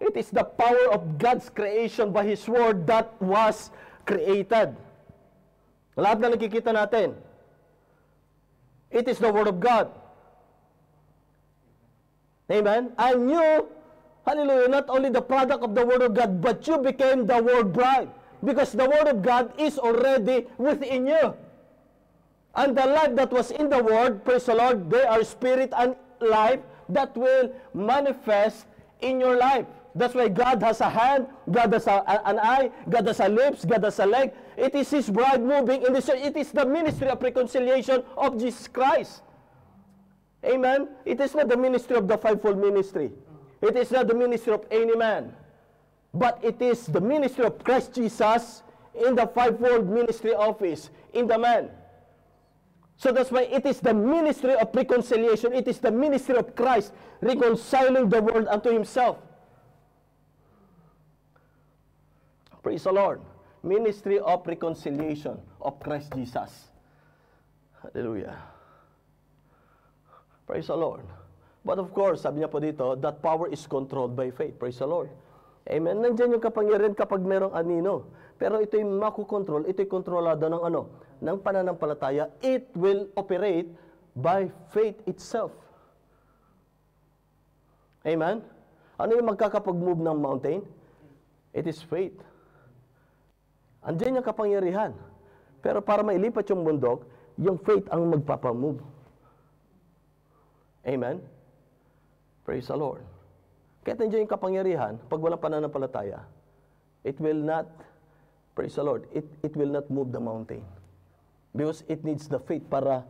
It is the power of God's creation by His Word that was created. Lahat na nakikita natin, it is the Word of God. Amen? And you, hallelujah, not only the product of the Word of God, but you became the Word bride. Because the Word of God is already within you. And the life that was in the Word, praise the Lord, they are spirit and life that will manifest in your life. That's why God has a hand, God has an eye, God has a lips, God has a leg. It is His bride moving in this. It is the ministry of reconciliation of Jesus Christ. Amen? It is not the ministry of the fivefold ministry. It is not the ministry of any man. But it is the ministry of Christ Jesus in the fivefold ministry office, in the man. So that's why it is the ministry of reconciliation. It is the ministry of Christ reconciling the world unto Himself. Praise the Lord. ministry of reconciliation of Christ Jesus. Hallelujah. Praise the Lord. But of course, sabi niya po dito, that power is controlled by faith. Praise the Lord. Amen. Nandiyan yung kapangyarihan kapag merong anino. Pero ito'y makukontrol, ito'y kontrolado ng ano? Ng pananampalataya. It will operate by faith itself. Amen? Ano yung magkakapag-move ng mountain? It is faith. Andiyan yung kapangyarihan. Pero para mailipat yung bundok, yung faith ang magpapamove. Amen? Praise the Lord. Kahit nandiyan yung kapangyarihan, pag walang pananampalataya, it will not, praise the Lord, it will not move the mountain. Because it needs the faith para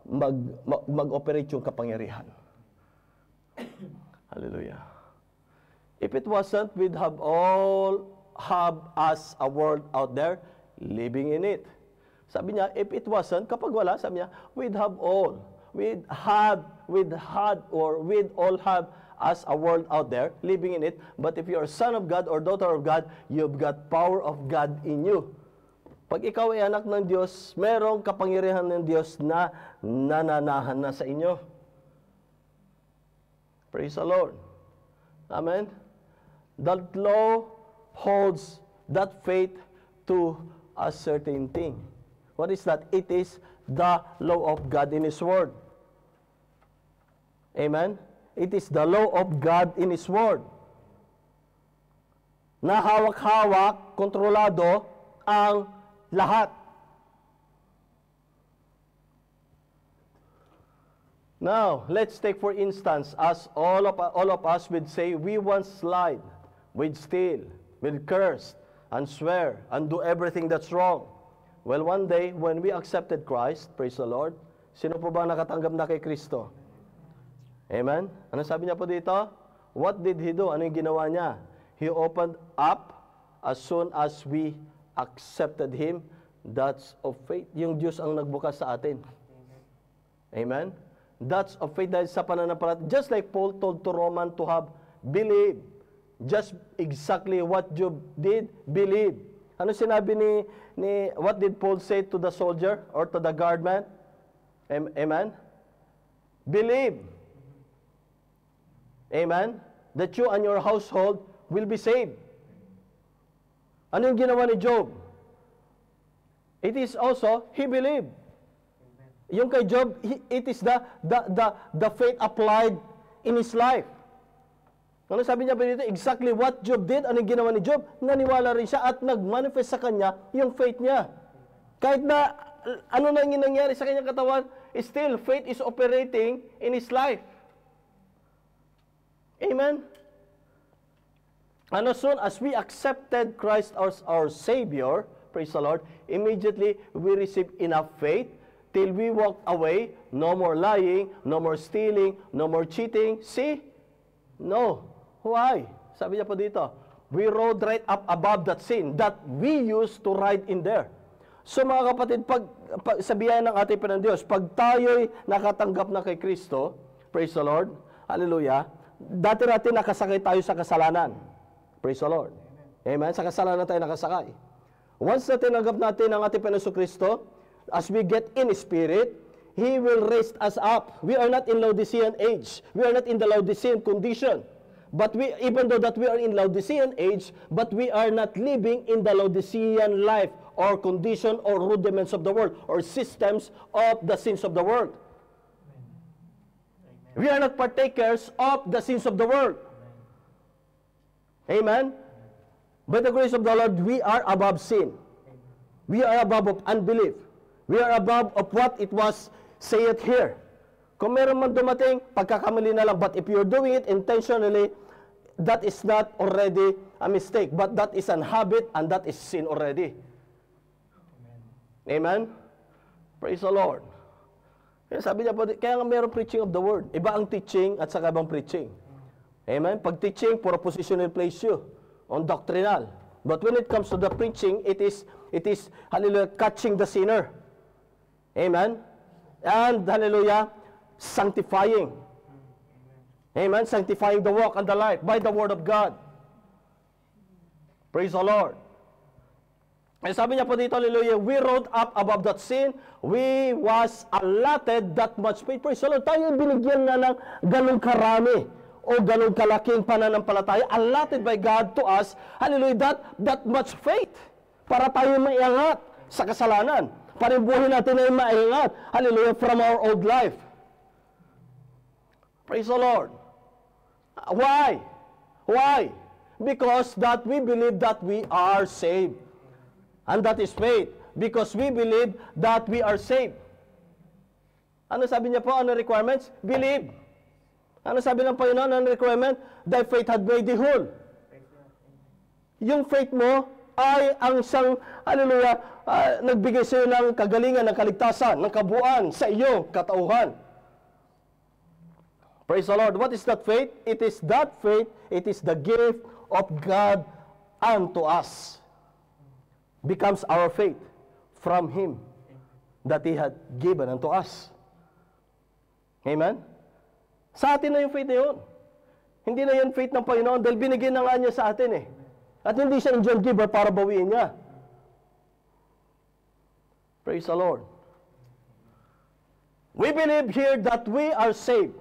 mag-operate yung kapangyarihan. Hallelujah. If it wasn't, we'd have us a world out there living in it. Sabi niya, if it wasn't, kapag wala, sabi niya, we'd all have us a world out there living in it. But if you're a son of God or daughter of God, you've got power of God in you. Pag ikaw ay anak ng Diyos, merong kapangyarihan ng Diyos na nananahan na sa inyo. Praise the Lord. Amen. That law holds that faith to a certain thing. What is that? It is the law of God in His Word. Amen. It is the law of God in His Word. Na hawak-hawak, kontrolado ang lahat. Now, let's take for instance, as all of us would say, we once lied, we'd steal, we'd curse, and swear, and do everything that's wrong. Well, one day, when we accepted Christ, praise the Lord, sino po ba nakatanggap na kay Kristo? Amen? Ano sabi niya po dito? What did He do? Ano yung ginawa niya? He opened up as soon as we accepted Him. That's of faith. Yung Diyos ang nagbukas sa atin. Amen? That's of faith dahil sa pananampalataya. Just like Paul told to Roman to have believe. Just exactly what Job did, believe. Ano sinabi what did Paul say to the soldier or to the guardman? Amen? Believe. Amen? That you and your household will be saved. Ano yung ginawa ni Job? It is also, he believed. Yung kay Job, it is the faith applied in his life. Ano sabi niya ba dito? Exactly what Job did, ano yung ginawa ni Job? Naniwala rin siya at nag-manifest sa kanya yung faith niya. Kahit na ano na yung nangyari sa kanyang katawan, still faith is operating in his life. Amen? And as soon as we accepted Christ as our Savior, praise the Lord, immediately we receive enough faith till we walk away. No more lying, no more stealing, no more cheating. See? No. Why? Sabi niya po dito, we rode right up above that sin that we used to ride in there. So mga kapatid, pag sa biyaya ng ating Panginoon Diyos, pag tayo'y nakatanggap na kay Kristo, praise the Lord, hallelujah, dati-dati nakasakay tayo sa kasalanan. Praise the Lord. Amen? Sa kasalanan tayo nakasakay. Once na tinanggap natin ang ating Panginoon Kristo, as we get in Spirit, He will raise us up. We are not in Laodicean age. We are not in the Laodicean condition. But even though that we are in Laodicean age, but we are not living in the Laodicean life or condition or rudiments of the world or systems of the sins of the world. We are not partakers of the sins of the world. Amen? By the grace of the Lord, we are above sin. We are above of unbelief. We are above of what it was said here. Kung meron man dumating, pagkakamali na lang. But if you're doing it intentionally, that is not already a mistake. But that is an habit and that is sin already. Amen? Praise the Lord. Kaya sabi niya po, kaya nga meron preaching of the word. Iba ang teaching at saka ibang preaching. Amen? Pag teaching, puro positional place you on doctrinal. But when it comes to the preaching, it is hallelujah, catching the sinner. Amen? And, hallelujah, sanctifying. Amen? Sanctifying the walk and the life by the Word of God. Praise the Lord. Eh, sabi niya po dito, hallelujah, we rode up above that sin, we was allotted that much faith. Praise the Lord. Tayo binigyan na ng ganong karami o ganong kalaking pananampalataya, allotted by God to us, hallelujah, that much faith para tayo maiangat sa kasalanan. Para yung buhay natin ay maiangat, hallelujah, from our old life. Praise the Lord. Why? Why? Because that we believe that we are saved. And that is faith. Because we believe that we are saved. Ano sabi niya po? Ano requirements? Believe. Ano sabi ng Panginoon? Ano requirement? Thy faith had made thee whole. Yung faith mo ay ang isang, hallelujah, nagbigay sa iyo ng kagalingan, ng kaligtasan, ng kabuuan sa iyong katauhan. Praise the Lord. What is that faith? It is that faith, it is the gift of God unto us. Becomes our faith from Him that He had given unto us. Amen? Sa atin na yung faith na yun. Hindi na yung faith ng Panginoon dahil binigyan na nga niya sa atin eh. At hindi siya angel giver para bawiin niya. Praise the Lord. We believe here that we are saved.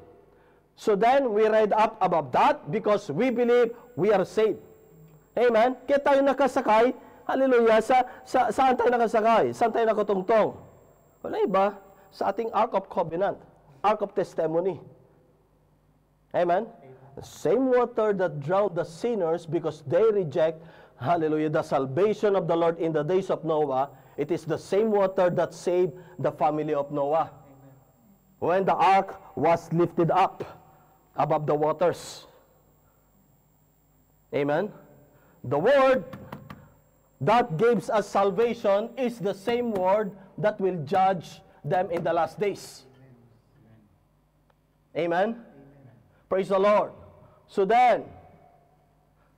So then, we ride up above that because we believe we are saved. Amen? Kaya tayo nakasakay, hallelujah, saan tayo nakasakay? Saan tayo nakatungtong? Wala iba, sa ating Ark of Covenant, Ark of Testimony. Amen? The same water that drowned the sinners because they reject, hallelujah, the salvation of the Lord in the days of Noah, it is the same water that saved the family of Noah. When the ark was lifted up above the waters. Amen? The word that gives us salvation is the same word that will judge them in the last days. Amen? Praise the Lord. So then,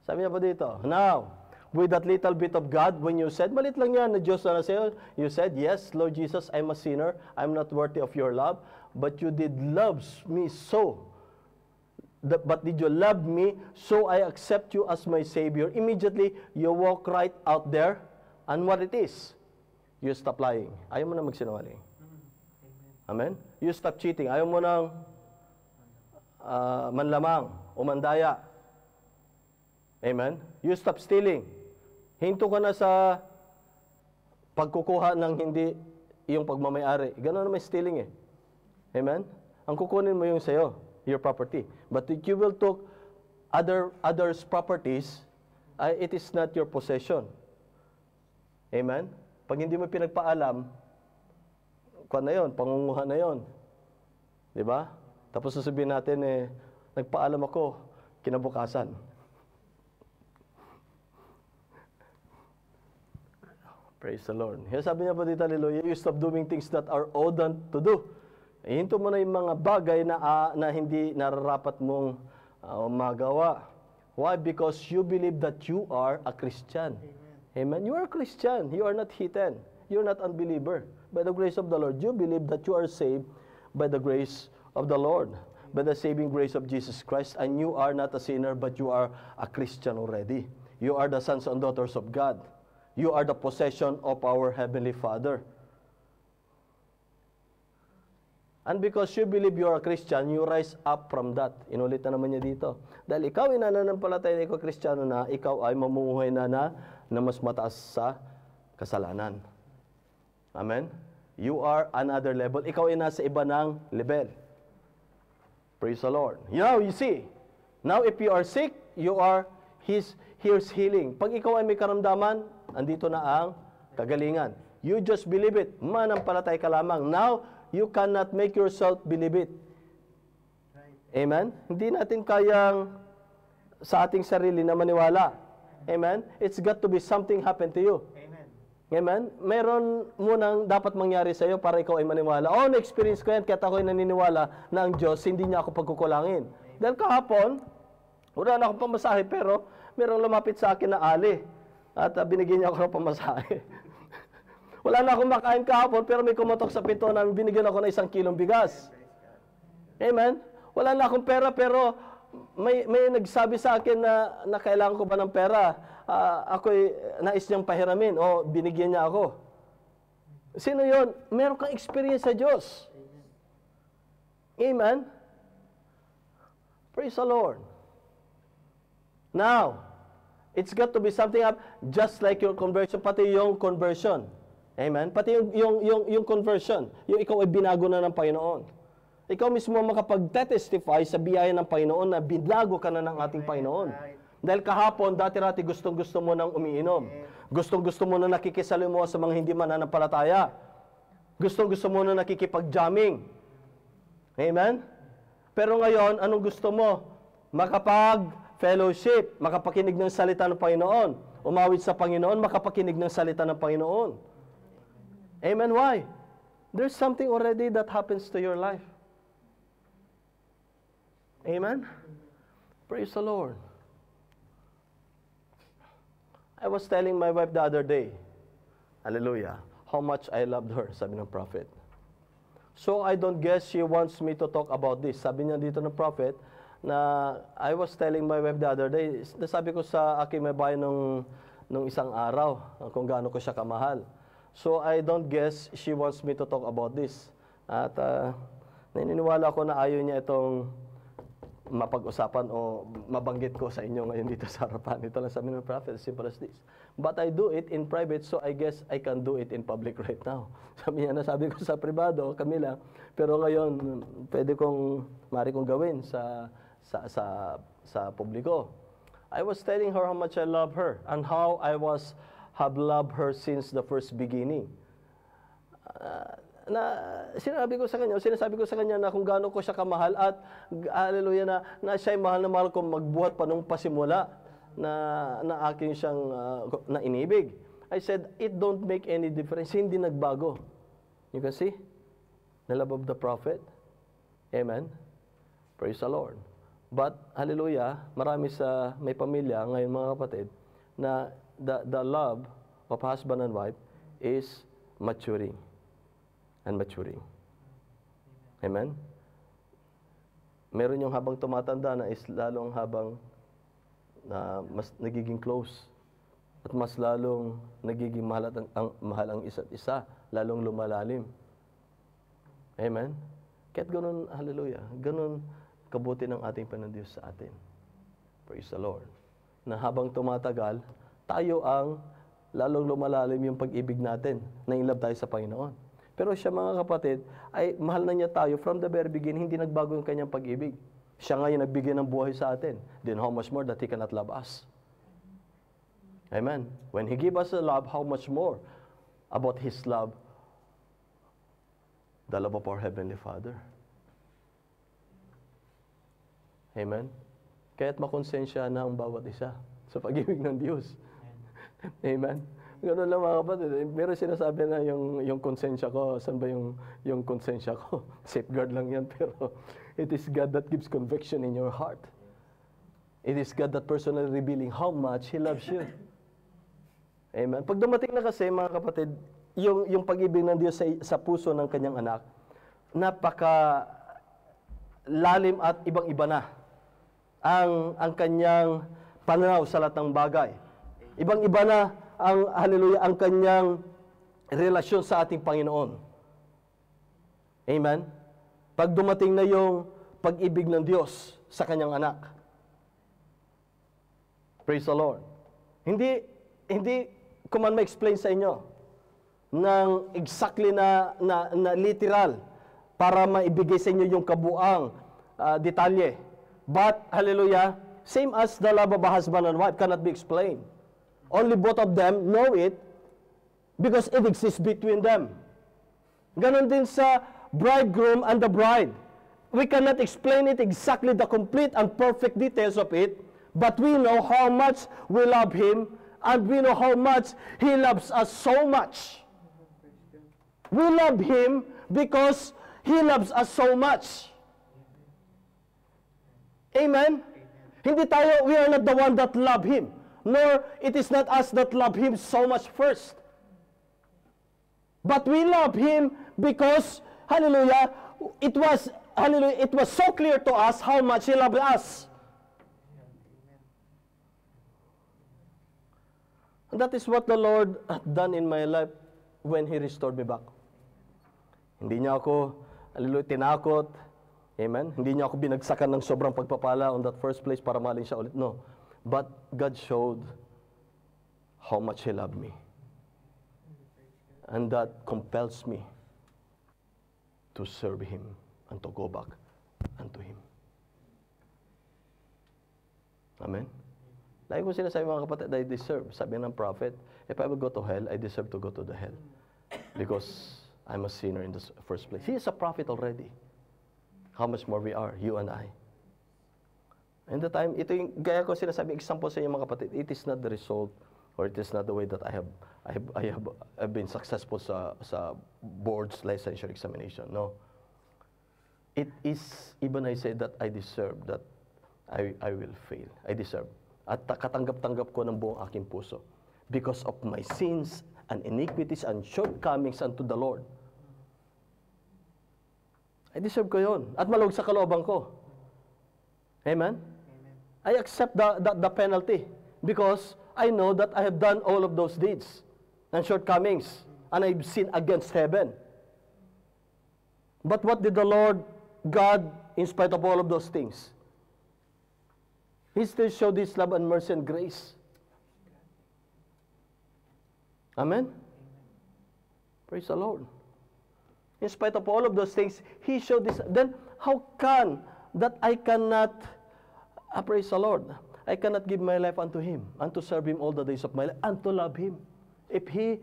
sabi niya po dito, now, with that little bit of God, when you said, malit lang yan na Diyos na sa'yo, you said, yes, Lord Jesus, I'm a sinner, I'm not worthy of your love, but you did love me so. But did you love me, so I accept you as my Savior. Immediately, you walk right out there, and what it is? You stop lying. Ayaw mo na magsinungaling. Amen? You stop cheating. Ayaw mo nang manlamang o mandaya. Amen? You stop stealing. Hinto ka na sa pagkukuha ng hindi iyong pagmamayari. Gano'n naman stealing eh. Amen? Ang kukunin mo yung sa'yo, your property. But if you will take others' properties, it is not your possession. Amen? Pag hindi mo pinagpaalam, kuha na yun, pangunguha na yun. Diba? Tapos sasabihin natin, nagpaalam ako, kinabukasan. Praise the Lord. Kaya sabi niya po dito, hallelujah, you stop doing things that are owed to do. Hinto mo na yung mga bagay na hindi nararapat mong magawa. Why? Because you believe that you are a Christian. Amen. You are a Christian. You are not heathen. You are not unbeliever. By the grace of the Lord, you believe that you are saved by the grace of the Lord, by the saving grace of Jesus Christ, and you are not a sinner, but you are a Christian already. You are the sons and daughters of God. You are the possession of our Heavenly Father. And because you believe you are a Christian, you rise up from that. Inulit na naman niya dito. Dahil ikaw ay nananampalataya na ikaw Kristiyano na, ikaw ay mamumuhay na mas mataas sa kasalanan. Amen? You are another level. Ikaw ay nasa iba ng level. Praise the Lord. Now, you see, now if you are sick, here's healing. Pag ikaw ay may karamdaman, andito na ang kagalingan. You just believe it. Manampalatay ka lamang. Now, you cannot make yourself believe it. Amen? Hindi natin kayang sa ating sarili na maniwala. Amen? It's got to be something happen to you. Amen. Amen? Meron munang dapat mangyari sa iyo para ikaw ay maniwala. Oh, na-experience ko yan, kaya ako ay naniniwala na ang Diyos hindi niya ako pagkukulangin. Dahil kahapon, wala na akong pamasahe, pero merong lumapit sa akin na ali. At binigyan niya ako ng pamasahe. Wala na akong makain kahapon, pero may kumatok sa pinto namin, binigyan ako ng 1 kilong bigas. Amen? Wala na akong pera, pero may nagsabi sa akin na kailangan ko ba ng pera. ako'y nais niyang pahiramin o binigyan niya ako. Sino yon? Meron kang experience sa Diyos. Amen? Praise the Lord. Now, it's got to be something up just like your conversion, pati yung conversion. Amen? Pati yung conversion, yung ikaw ay binago na ng Panginoon. Ikaw mismo makapag-testify sa biyaya ng Panginoon na binago ka na ng ating Panginoon. Dahil kahapon, dati-rati gustong-gusto mo nang umiinom. Gustong-gusto mo na nakikisalimuha sa mga hindi mananampalataya. Gustong-gusto mo na nakikipag-jamming. Amen? Pero ngayon, anong gusto mo? Makapag-fellowship, makapakinig ng salita ng Panginoon. Umawit sa Panginoon, makapakinig ng salita ng Panginoon. Amen? Why? There's something already that happens to your life. Amen? Praise the Lord. I was telling my wife the other day, hallelujah, how much I loved her, sabi ng prophet. So I don't guess she wants me to talk about this. Sabi niya dito ng prophet, na I was telling my wife the other day, sabi ko sa aking may bayan nung isang araw, kung gaano ko siya kamahal. So I don't guess she wants me to talk about this. At naniniwala ko na ayaw niya itong mapag-usapan o mabanggit ko sa inyo ngayon dito sa harapan. Ito lang sabi ng prophet, simple as this. But I do it in private, so I guess I can do it in public right now. Sabi niya, nasabi ko sa privado, kami lang. Pero ngayon, maaari kong gawin sa publiko. I was telling her how much I love her and how I have loved her since the first beginning. Sinasabi ko sa kanya na kung gaano ko siya kamahal at hallelujah na siya'y mahal na mahal ko magbuhat pa nung pasimula na akin siyang na inibig. I said, it don't make any difference. Hindi nagbago. You can see? The love of the prophet. Amen? Praise the Lord. But, hallelujah, marami sa may pamilya ngayon mga kapatid na the love of husband and wife is maturing. And maturing. Amen? Meron yung habang tumatanda na is lalong habang mas nagiging close at mas lalong nagiging mahal ang isa't isa, lalong lumalalim. Amen? Kaya't ganun, hallelujah, ganun kabuti ng ating Panginoon Diyos sa atin. Praise the Lord. Na habang tumatagal, tayo ang lalong lumalalim yung pag-ibig natin, na in love tayo sa Panginoon. Pero siya mga kapatid, ay mahal na niya tayo from the very beginning, hindi nagbago yung kanyang pag-ibig. Siya nga yung nagbigay ng buhay sa atin. Then how much more that He cannot love us? Amen. When He gave us a love, how much more about His love? The love of our Heavenly Father. Amen. Kaya't makonsensya na ang bawat isa sa pag-ibig ng Diyos. Amen. Ganoon lang mga kapatid. Pero sinasabi na yung konsensya ko, saan ba yung konsensya ko? Safeguard lang yan, pero it is God that gives conviction in your heart. It is God that personally revealing how much He loves you. Amen. Pag dumating na kasi mga kapatid, yung pag-ibig ng Diyos sa puso ng kanyang anak, napaka lalim at ibang-iba na ang kanyang pananaw sa lahat ng bagay. Ibang-iba na ang kanyang relasyon sa ating Panginoon. Amen? Pag dumating na yung pag-ibig ng Diyos sa kanyang anak. Praise the Lord. Hindi ko man ma-explain sa inyo ng exactly na literal para maibigay sa inyo yung kabuang detalye. But, hallelujah, same as the love of a husband and wife cannot be explained. Only both of them know it because it exists between them. Ganon din sa bridegroom and the bride. We cannot explain it exactly the complete and perfect details of it, but we know how much we love Him and we know how much He loves us so much. We love Him because He loves us so much. Amen? Hindi tayo, we are not the one that love Him. Nor it is not us that love Him so much first. But we love Him because, hallelujah, it was so clear to us how much He loved us. And that is what the Lord had done in my life when He restored me back. Hindi niya ako, hallelujah, tinakot. Amen? Hindi niya ako binagsakan ng sobrang pagpapala on that first place para mahalin siya ulit. No. But God showed how much He loved me. And that compels me to serve Him and to go back unto Him. Amen? Lagi ko sinasabi mga kapatid, I deserve. Sabi ng prophet, if I will go to hell, I deserve to go to the hell. Because I'm a sinner in the first place. He is a prophet already. How much more we are, you and I. And the time, ito yung, gaya ko sinasabi, example sa inyo mga kapatid, it is not the result, or it is not the way that I've been successful sa board's licensure examination. No. It is, even I say that I deserve, that I will fail. I deserve. At katanggap-tanggap ko ng buong aking puso. Because of my sins and iniquities and shortcomings unto the Lord. I deserve ko yun. At maluwag sa kalooban ko. Amen? I accept the penalty. Because I know that I have done all of those deeds and shortcomings. And I've sinned against heaven. But what did the Lord God, in spite of all of those things, He still showed His love and mercy and grace. Amen? Praise the Lord. In spite of all of those things, He showed this. Then, how can that I cannot, praise the Lord, I cannot give my life unto Him, and to serve Him all the days of my life, and to love Him, if He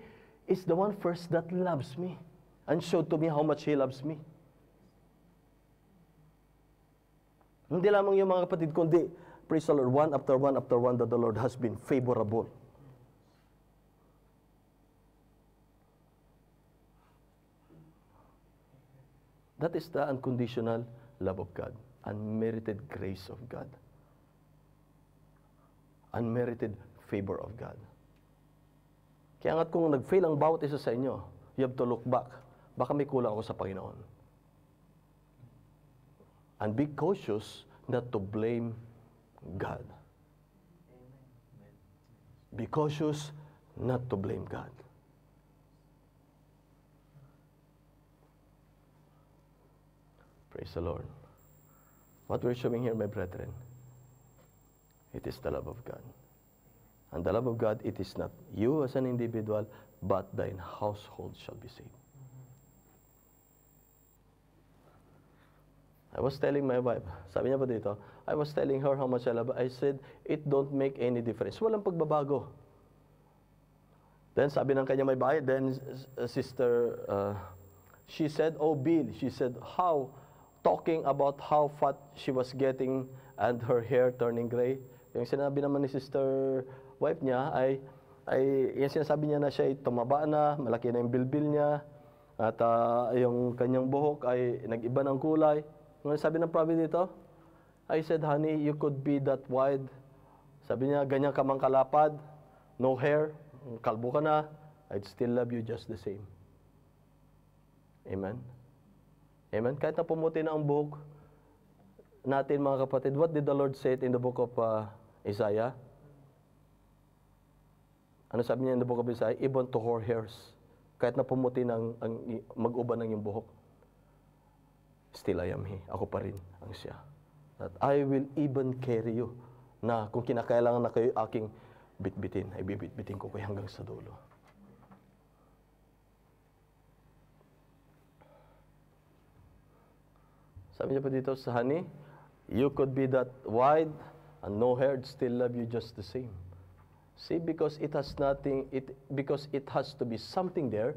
is the one first that loves me, and showed to me how much He loves me. Hindi lamang yung mga kapatid, kundi, praise the Lord, one after one, that the Lord has been favorable. That is the unconditional love of God, unmerited grace of God, unmerited favor of God. Kaya nga't kung nag-fail ang bawat isa sa inyo, you have to look back. Baka may kulang ako sa Panginoon. And be cautious not to blame God. Be cautious not to blame God. Praise the Lord. What we're showing here, my brethren, it is the love of God. And the love of God, it is not you as an individual, but thine household shall be saved. I was telling my wife, sabi niya pa dito, I was telling her how much I love her. I said, it don't make any difference. Walang pagbabago. Then sabi ng kanya may bahay, then sister, she said, oh Bill, she said, how, talking about how fat she was getting and her hair turning gray. Yung sinabi naman ni sister wife niya ay yung sinasabi niya na siya ay tumaba na, malaki na yung bilbil niya, at yung kanyang buhok ay nag-iba ng kulay. Ngayon sabi ng prophet dito, I said, honey, you could be that wide. Sabi niya, ganyan ka mang kalapad, no hair, kalbo ka na, I'd still love you just the same. Amen? Amen? Kahit na pumuti na ang buhok natin, mga kapatid, what did the Lord say in the book of Isaiah? Ano sabi niya in the book of Isaiah? Even to her hairs. Kahit na pumuti na mag-uba ng yung buhok, still I am He. Ako pa rin ang siya. That I will even carry you. Na kung kinakailangan na kayo aking bitbitin, ay bibitbitin ko kayo hanggang sa dulo. Sabi niya pa dito sa honey, you could be that wide and no hair, still love you just the same. See, because it has nothing, because it has to be something there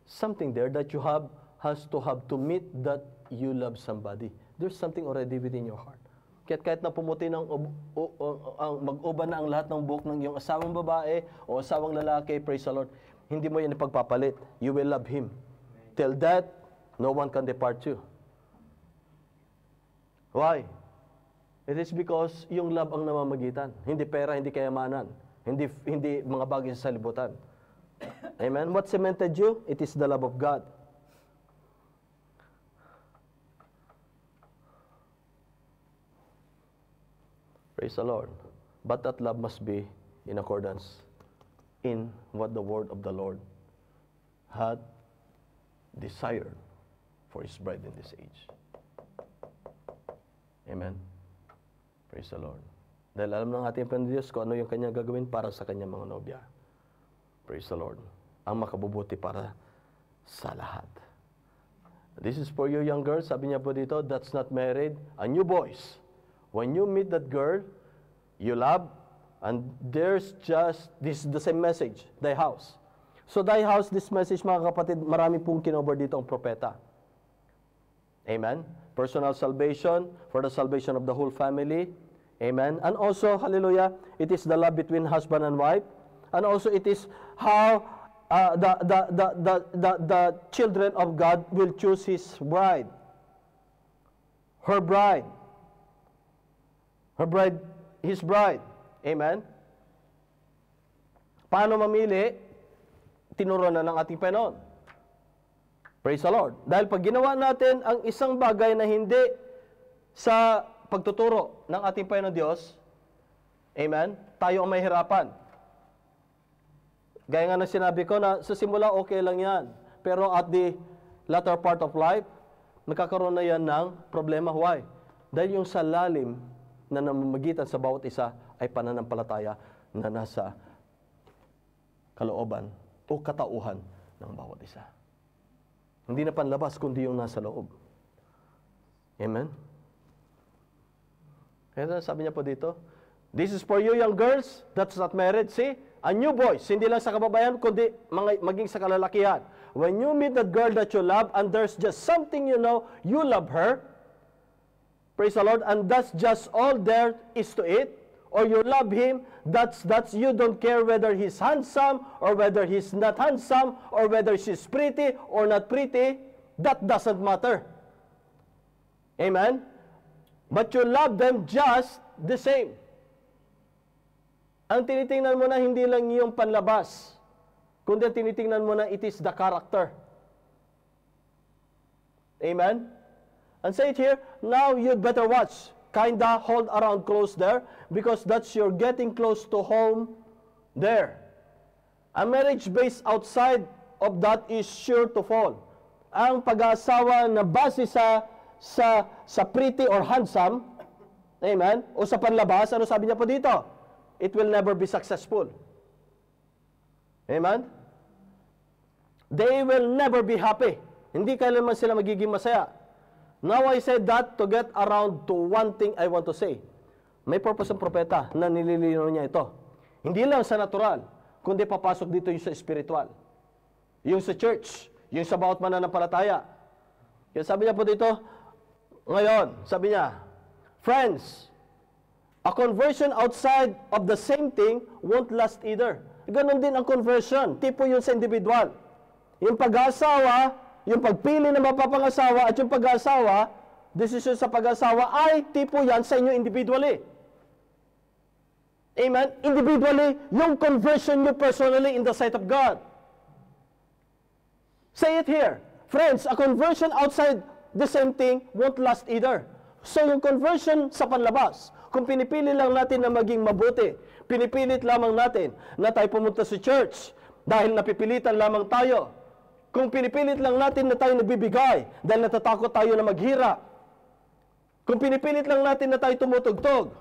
that you has to meet that you love somebody. There's something already within your heart. Kahit na pumuti ng mag-uba na ang lahat ng buhok ng iyong asawang babae o asawang lalaki, praise the Lord, hindi mo yan ipagpapalit. You will love Him. Till that, no one can depart you. Why? It is because yung love ang namamagitan. Hindi pera, hindi kayamanan. Hindi mga bagay sa salibutan. Amen? What cemented you? It is the love of God. Praise the Lord. But that love must be in accordance, in what the word of the Lord had desired for His bride in this age. Amen. Praise the Lord. Dahil alam ng ating Panginoon Diyos kung ano yung Kanya gagawin para sa Kanyang mga nobya. Praise the Lord. Ang makabubuti para sa lahat. This is for you young girls. Sabi niya po dito, that's not married. And you boys, when you meet that girl, you love, and there's just, this is the same message, thy house. So thy house, this message mga kapatid, marami pong kinover dito ang propeta. Amen. Personal salvation, for the salvation of the whole family. Amen. And also, hallelujah, it is the love between husband and wife. And also it is how the children of God will choose His bride. Her bride. Her bride, His bride. Amen. Paano mamili? Tinuro na ng ating Panginoon. Praise the Lord. Dahil pag ginawa natin ang isang bagay na hindi sa pagtuturo ng ating Panginoon Diyos, amen, tayo ang mahirapan. Gaya nga na sinabi ko na sa simula okay lang yan. Pero at the latter part of life, nagkakaroon na yan ng problema. Why? Dahil yung sa lalim na namamagitan sa bawat isa ay pananampalataya na nasa kalooban o katauhan ng bawat isa. Hindi na panlabas, kundi yung nasa loob. Amen? Kaya sabi niya po dito, this is for you young girls that's not married. See? And you boys, hindi lang sa kababayan, kundi maging sa kalalakihan. When you meet that girl that you love, and there's just something you know, you love her, praise the Lord, and that's just all there is to it, or you love him, that's you don't care whether he's handsome, or whether he's not handsome, or whether she's pretty or not pretty, that doesn't matter. Amen? But you love them just the same. Ang tinitingnan mo na hindi lang yung panlabas, kundi ang tinitingnan mo na it is the character. Amen? And say it here, now you'd better watch. Kinda hold around close there, because that's you're getting close to home there. A marriage based outside of that is sure to fall. Ang pag-aasawa na base sa pretty or handsome, amen, o sa panlabas, ano sabi niya po dito? It will never be successful. Amen? They will never be happy. Hindi kailanman sila magiging masaya. Now I said that to get around to one thing I want to say. May purpose ang propeta na nililinaw niya ito. Hindi lang sa natural, kundi papasok dito yung sa spiritual. Yung sa church, yung sa bawat mananampalataya. Kaya sabi niya po dito, ngayon, sabi niya, friends, a conversion outside of the same thing won't last either. Ganon din ang conversion. Tipo yun sa individual. Yung pag-asawa, yung pagpili na mapapangasawa at yung pag-asawa, decision sa pag-asawa ay tipo yan sa inyo individually. Amen? Individually, yung conversion nyo personally in the sight of God. Say it here. Friends, a conversion outside the same thing won't last either. So yung conversion sa panlabas, kung pinipili lang natin na maging mabuti, pinipilit lamang natin na tayo pumunta sa church dahil napipilitan lamang tayo. Kung pinipilit lang natin na tayo nagbibigay dahil natatakot tayo na maghirap. Kung pinipilit lang natin na tayo tumutugtog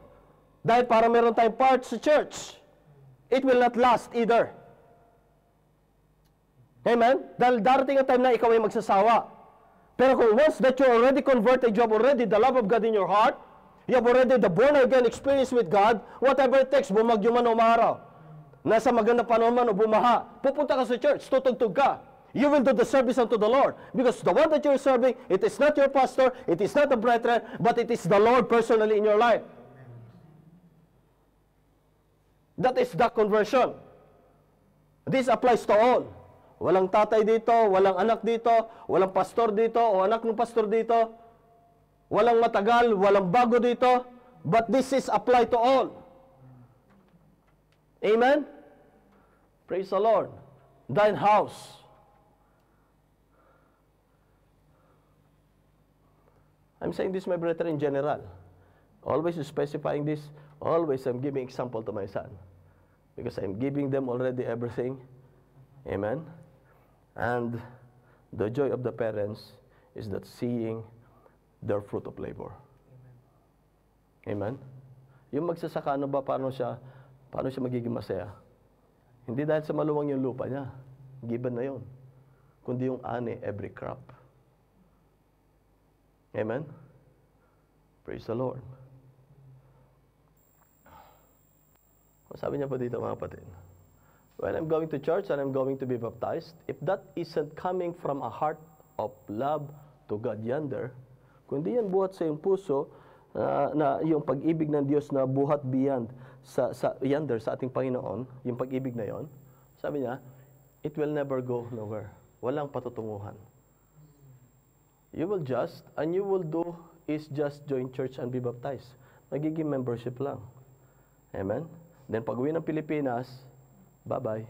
dahil para meron tayong part sa church, it will not last either. Amen? Dahil darating ang time na ikaw ay magsasawa. Pero kung once that you already converted, you have already the love of God in your heart, you have already the born-again experience with God, whatever it takes, bumagyo man o umaraw, nasa magandang panahon man o bumaha, pupunta ka sa church, tutugtog ka. You will do the service unto the Lord. Because the one that you're serving, it is not your pastor, it is not the brethren, but it is the Lord personally in your life. That is the conversion. This applies to all. Walang tatay dito, walang anak dito, walang pastor dito, o anak ng pastor dito. Walang matagal, walang bago dito. But this is applied to all. Amen? Praise the Lord. Thine house. I'm saying this, my brethren, in general. Always specifying this. Always I'm giving example to my son. Because I'm giving them already everything. Amen? And the joy of the parents is that seeing their fruit of labor. Amen? Yung magsasaka, ano ba, paano siya magiging masaya? Hindi dahil sa maluwang yung lupa niya. Given na yun. Kundi yung ani every crop. Amen? Praise the Lord. Sabi niya po dito, mga kapatid, when I'm going to church and I'm going to be baptized, if that isn't coming from a heart of love to God yonder, kundi yan buhat sa iyong puso, na yung pag-ibig ng Diyos na buhat beyond sa yonder, sa ating Panginoon, yung pag-ibig na yon, sabi niya, it will never go nowhere. Walang patutunguhan. You will just, and you will do is just join church and be baptized. Magiging membership lang. Amen? Then pag-uwi ng Pilipinas, bye-bye.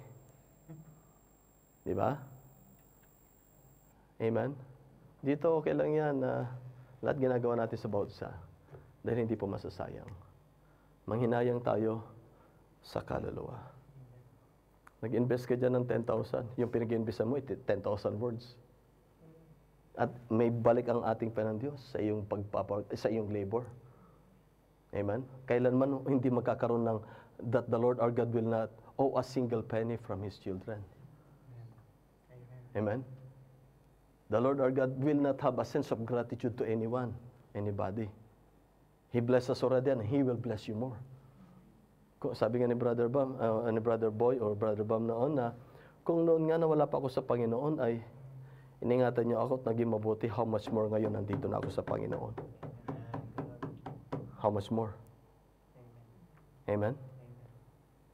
Di ba? Amen? Dito okay lang yan na lahat ginagawa natin sa bawat isa. Dahil hindi po masasayang. Manghinayang tayo sa kaluluwa. Nag-invest ka dyan ng 10,000. Yung pinag-investan mo, 10,000 words. At may balik ang ating ng Diyos sa iyong sa iyong labor. Amen? Kailanman hindi magkakaroon ng that the Lord our God will not owe a single penny from His children. Amen? The Lord our God will not have a sense of gratitude to anyone, anybody. He blessed us already and He will bless you more. Sabi nga ni Brother Bam, ni Brother Boy or Brother Bam noon na, kung noon nga na wala pa ako sa Panginoon ay iningatan niyo ako at naging mabuti, how much more ngayon nandito na ako sa Panginoon. How much more? Amen?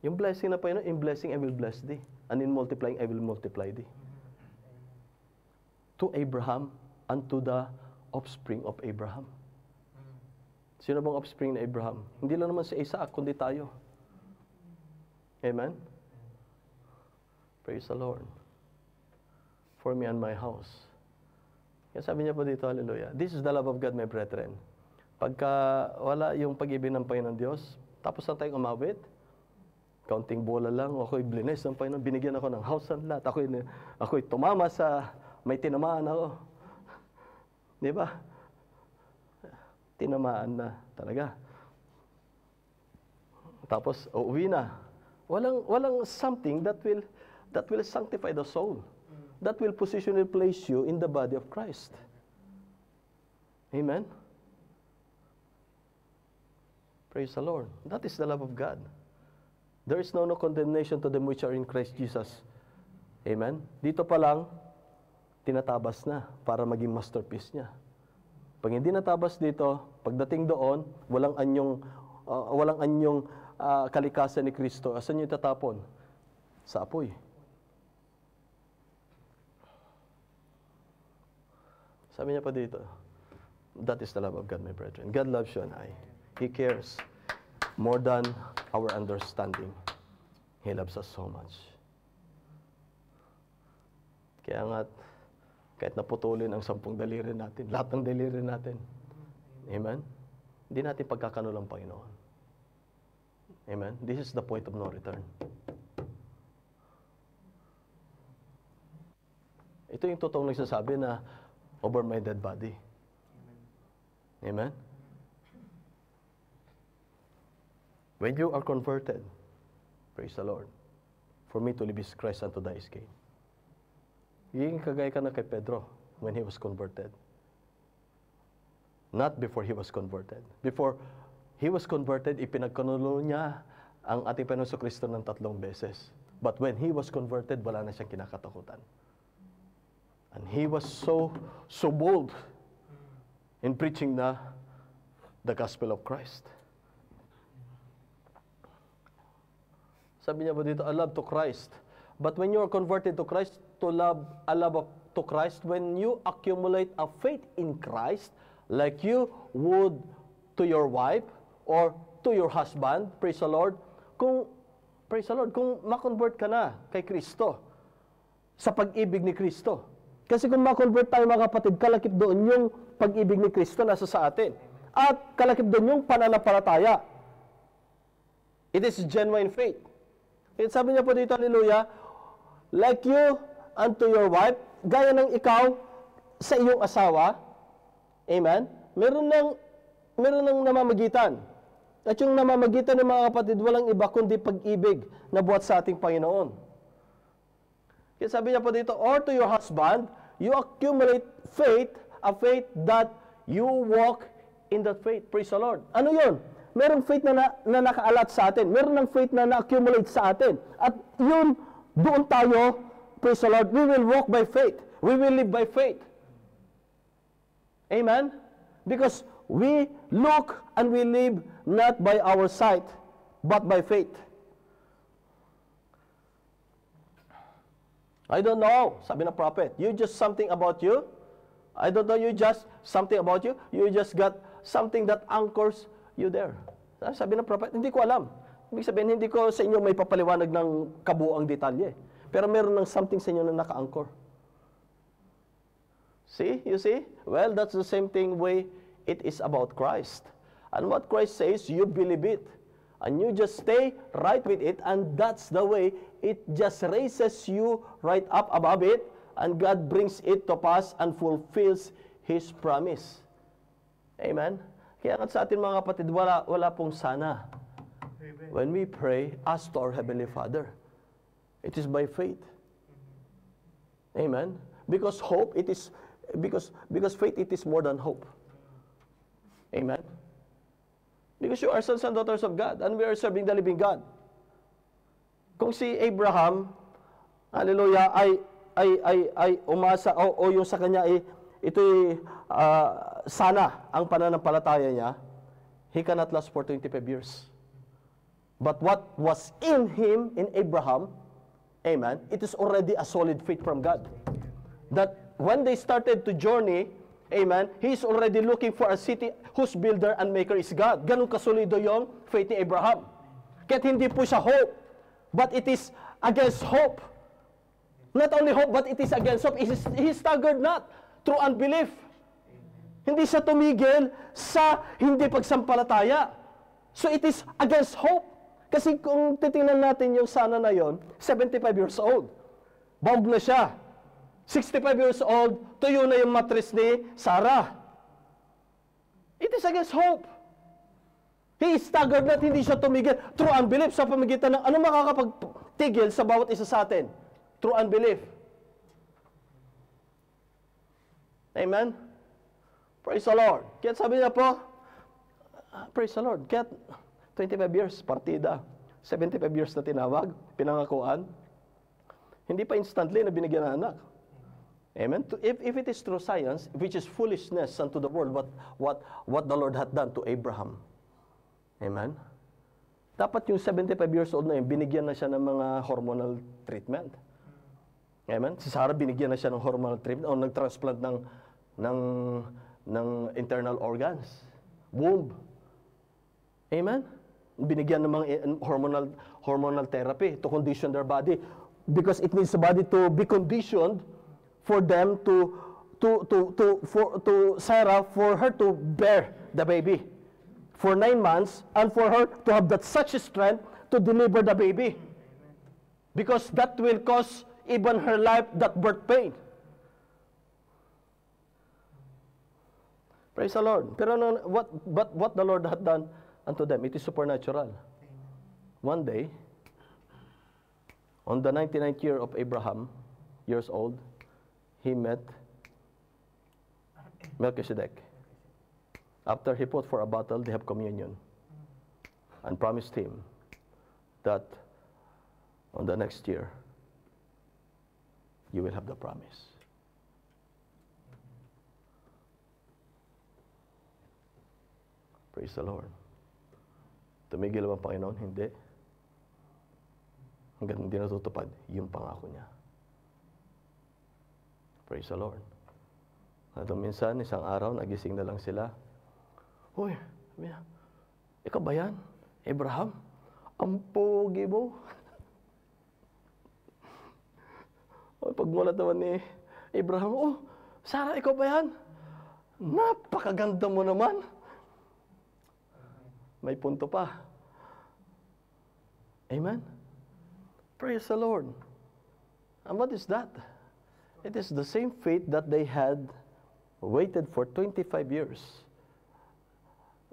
Yung blessing na Panginoon, in blessing I will bless thee, and in multiplying I will multiply thee. To Abraham and to the offspring of Abraham. Sino bang offspring na Abraham? Hindi lang naman si Isaac, kundi tayo. Amen? Praise the Lord. For me and my house. Kaya sabi niya po dito, hallelujah. This is the love of God, my brethren. Pagka wala yung pag-ibig ng Panginoon Diyos, tapos na tayong umawit, kaunting bola lang, ako'y blines ng Panginoon, binigyan ako ng house and lot, ako'y tumama sa, may tinamaan ako. Di ba? Tinamaan na talaga. Tapos, uuwi na. Walang something that will sanctify the soul. That will positionally place you in the body of Christ. Amen? Praise the Lord. That is the love of God. There is no condemnation to them which are in Christ Jesus. Amen? Dito pa lang, tinatabas na para maging masterpiece niya. Pag hindi natabas dito, pagdating doon, walang anyong kalikasan ni Kristo. Asan niyo itatapon? Sa apoy. Sabi niya pa dito, that is the love of God, my brethren. God loves you and I. He cares more than our understanding. He loves us so much. Kaya nga, kahit naputulin ang 10 daliri natin, lahat ng daliri natin, amen? Hindi natin pagkakano lang Panginoon. Amen? This is the point of no return. Ito yung totoong nagsasabi na over my dead body. Amen? When you are converted, praise the Lord, for me to live is Christ and to die is gain. Yung kagaya ka na kay Pedro when he was converted. Not before he was converted. Before he was converted, ipinagkanulo niya ang ating Panginoon Kristo ng 3 beses. But when he was converted, wala na siyang kinakatakutan. And he was so bold in preaching the gospel of Christ. Sabi niya po dito, a love to Christ. But when you are converted to Christ, a love to Christ, when you accumulate a faith in Christ, like you would to your wife or to your husband, praise the Lord, kung ma-convert ka na kay Kristo, sa pag-ibig ni Kristo. Kasi kung ma-convert tayo mga kapatid, kalakip doon yung pag-ibig ni Kristo nasa sa atin. At kalakip doon yung pananampalataya. It is genuine faith. Kaya sabi niya po dito, hallelujah, like you unto your wife, gaya ng ikaw sa iyong asawa. Amen? Meron ng namamagitan. At yung namamagitan ng mga kapatid, walang iba kundi pag-ibig na buhat sa ating Panginoon. Kaya sabi niya po dito, or to your husband, you accumulate faith, a faith that you walk in that faith. Praise the Lord. Ano yun? Merong faith na nakaalat sa atin. Meron ng faith na na-accumulate sa atin. At yun, doon tayo, praise the Lord, we will walk by faith. We will live by faith. Amen? Because we look and we live not by our sight, but by faith. I don't know, sabi ng prophet, you just something about you. I don't know, you just something about you. You just got something that anchors you there. Sabi ng prophet, hindi ko alam. Ibig sabihin, hindi ko sa inyo may papaliwanag ng kabuuang detalye. Pero meron ng something sa inyo na naka-anchor. See? You see? Well, that's the same thing way it is about Christ. And what Christ says, you believe it. And you just stay right with it, and that's the way it just raises you right up above it, and God brings it to pass and fulfills His promise. Amen? Kaya nga sa atin mga kapatid, wala pong sana. Amen. When we pray, ask to our Heavenly Father. It is by faith. Amen? Because hope, it is, because faith, it is more than hope. Amen? Because you are sons and daughters of God, and we are serving the living God. Kung si Abraham, hallelujah, ay umasa, o yung sa kanya ay, ito'y sana ang pananampalataya niya, he cannot last for 25 years. But what was in him, in Abraham, amen, it is already a solid faith from God. That when they started to journey, amen, he is already looking for a city whose builder and maker is God. Ganun kasolido yung faith ni Abraham. Kaya't hindi po siya hope, but it is against hope. Not only hope, but it is against hope. He staggered not through unbelief. Hindi siya tumigil sa hindi pagsampalataya. So it is against hope. Kasi kung titingnan natin yung sana na yon, 75 years old. Bound na siya. 65 years old, tuyo na yung matris ni Sarah. It is against hope. He is staggered not, hindi siya tumigil through unbelief sa pamagitan ng ano makakapagtigil sa bawat isa sa atin? Through unbelief. Amen? Praise the Lord. Kaya sabi niya po, praise the Lord. Kaya 25 years, partida. 75 years na tinawag, pinangakuan. Hindi pa instantly na binigyan ng anak. Amen? If it is through science, which is foolishness unto the world, what the Lord had done to Abraham. Amen? Dapat yung 75 years old na yun, binigyan na siya ng mga hormonal treatment. Amen? Si Sarah, binigyan na siya ng hormonal treatment o nag-transplant ng internal organs. Womb. Amen? Binigyan ng mga hormonal therapy to condition their body. Because it needs the body to be conditioned for them to Sarah, for her to bear the baby for 9 months, and for her to have that such strength to deliver the baby. Because that will cause even her life that birth pain. Praise the Lord. Pero what the Lord had done unto them, it is supernatural. One day, on the 99th year of Abraham, years old, he met Melchizedek. After he fought for a battle, they have communion and promised him that on the next year, you will have the promise. Praise the Lord. Tumigil ba ang Panginoon? Hindi. Hanggang hindi natutupad yung pangako niya. Praise the Lord. At minsan, isang araw, nagising na lang sila. Uy, ikaw ba yan? Abraham? Ang pogi mo. Pagmulat naman ni Abraham, oh, Sarah, ikaw ba yan? Napakaganda mo naman. May punto pa. Amen? Praise the Lord. And what is that? It is the same faith that they had waited for 25 years.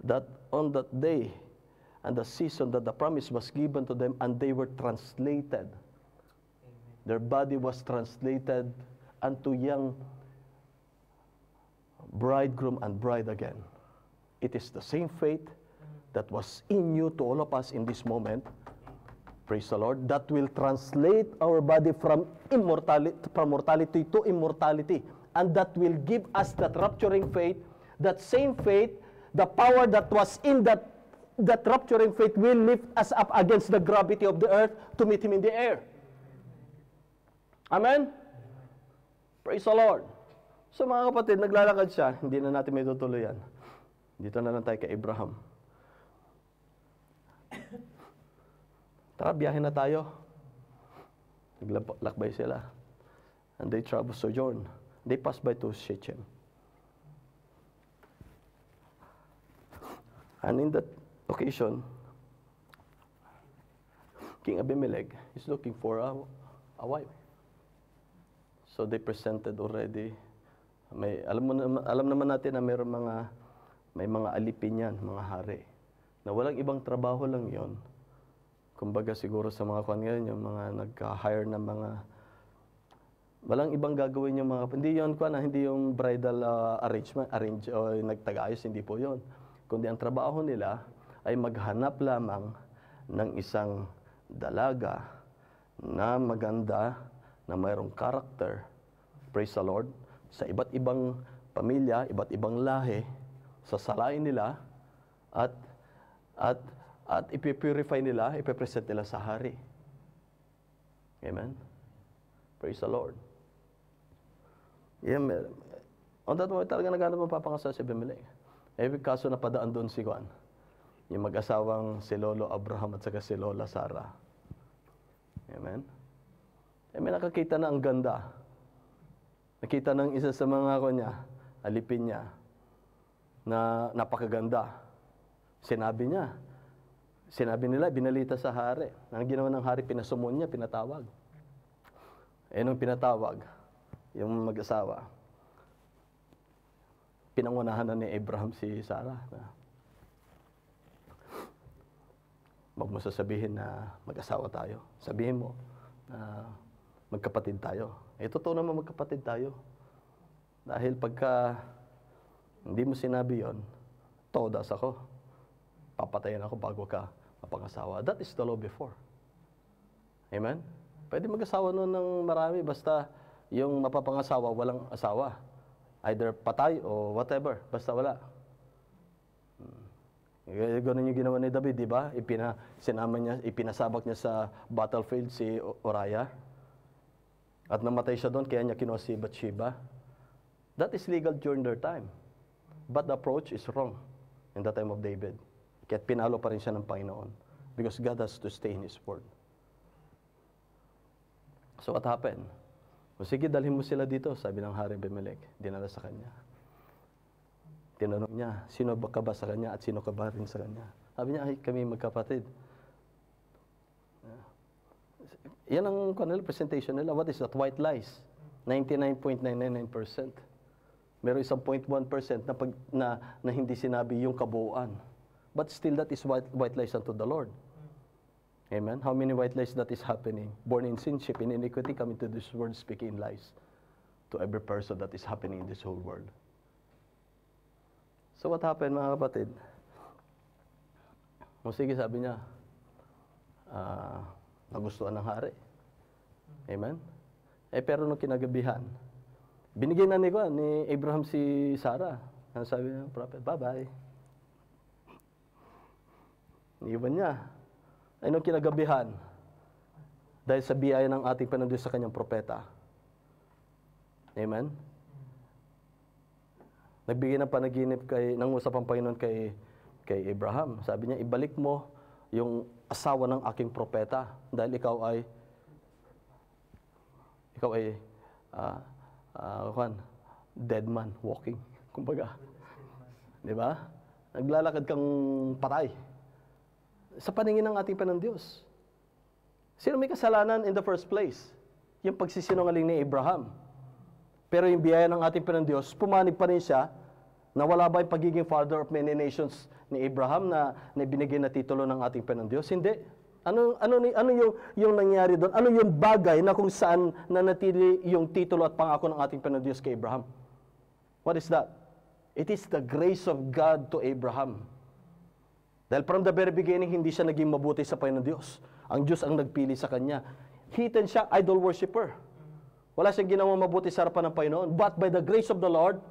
That on that day and the season that the promise was given to them, and they were translated. Their body was translated unto young bridegroom and bride again. It is the same faith that was in you to all of us in this moment. Praise the Lord. That will translate our body from mortality to immortality. And that will give us that rapturing faith. That same faith, the power that was in that rapturing faith will lift us up against the gravity of the earth to meet Him in the air. Amen? Praise the Lord. So mga kapatid, naglalakad siya, hindi na natin may tutuloy yan. Dito na lang tayo kay Abraham. Tara, biyahe na tayo. Naglakbay sila. And they travel sojourn. They passed by to Shechem. And in that occasion, King Abimelech is looking for a wife. So they presented already. Alam naman natin na may mga alipin yan, mga hari. Na walang ibang trabaho lang yon. Kumbaga siguro sa mga kwan ngayon, yung mga nagka-hire na mga, walang ibang gagawin yung mga, hindi yun kwan, hindi yung bridal arrange o nagtag-ayos, hindi po yun. Kundi ang trabaho nila ay maghanap lamang ng isang dalaga na maganda, na mayroong character, praise the Lord, sa iba't ibang pamilya, iba't ibang lahi, sasalain nila at ipipurify nila, ipipresent nila sa hari. Amen? Praise the Lord. Yeah, on that moment, talaga naghanap mapapangasal si Abimelech. Kaso napadaan doon si Juan, yung mag-asawang si Lolo Abraham at saka si Lola Sarah. Amen? May nakakita na ang ganda. Nakita ng isa sa mga alipin niya, na napakaganda. Sinabi nila, binalita sa hari. Ang ginawa ng hari, pinasumon niya, pinatawag. Nung pinatawag, yung mag-asawa, pinangunahan na ni Abraham si Sarah. Huwag mo sasabihin na mag-asawa tayo. Sabihin mo na magkapatid tayo. Totoo naman magkapatid tayo. Dahil pagka hindi mo sinabi yon, todas ako. Papatayin ako bago ka mapangasawa. That is the law before. Amen? Pwede mag-asawa noon ng marami, basta yung mapapangasawa, walang asawa. Either patay o whatever, basta wala. Ganun yung ginawa ni David, di ba? Ipinasabak niya sa battlefield si Uriah. At namatay siya doon, kaya niya kinuha si Bathsheba. That is legal during their time. But the approach is wrong in the time of David. Kaya pinalo pa rin siya ng Panginoon. Because God has to stay in His word. So what happened? Sige, dalhin mo sila dito, sabi ng Hari Abimelech. Dinala sa kanya. Tinanong niya, sino ba ka ba sa kanya at sino ka ba rin sa kanya? Sabi niya, ay, kami magkapatid. Yan ang presentation nila. What is that? White lies. 99.999%. Meron isang 0.1% na hindi sinabi yung kabuuan. But still, that is white lies unto the Lord. Amen? How many white lies that is happening? Born in sinship, in iniquity, coming to this world, speaking lies to every person that is happening in this whole world. So what happened, mga kapatid? Sige, sabi niya, nagustuhan ng hari. Amen? Pero nung kinagabihan, binigyan na ni Abraham si Sarah. Sabi ng prophet, bye-bye. Iwan niya. Nung kinagabihan, dahil sa biyaya ng ating Panginoon sa kanyang propeta. Amen? Nagbigay ng panaginip nangusap ang Panginoon kay Abraham. Sabi niya, ibalik mo yung asawa ng aking propeta dahil ikaw ay dead man walking, kumbaga. Di ba? Naglalakad kang patay. Sa paningin ng ating Panginoon Diyos. Sino may kasalanan in the first place? Yung pagsisinungaling ni Abraham. Pero yung biyaya ng ating Panginoon Diyos, pumanig pa rin siya na wala ba yung pagiging father of many nations ni Abraham na binigay na titulo ng ating Panginoon Diyos? Hindi. Ano yung nangyari doon? Ano yung bagay na kung saan nanatili yung titulo at pangako ng ating Panginoon Diyos kay Abraham? What is that? It is the grace of God to Abraham. Dahil from the very beginning, hindi siya naging mabuti sa Panginoon Diyos. Ang Diyos ang nagpili sa kanya. Hidden siya, idol worshiper. Wala siyang ginawang mabuti sa harapan ng Panginoon. But by the grace of the Lord,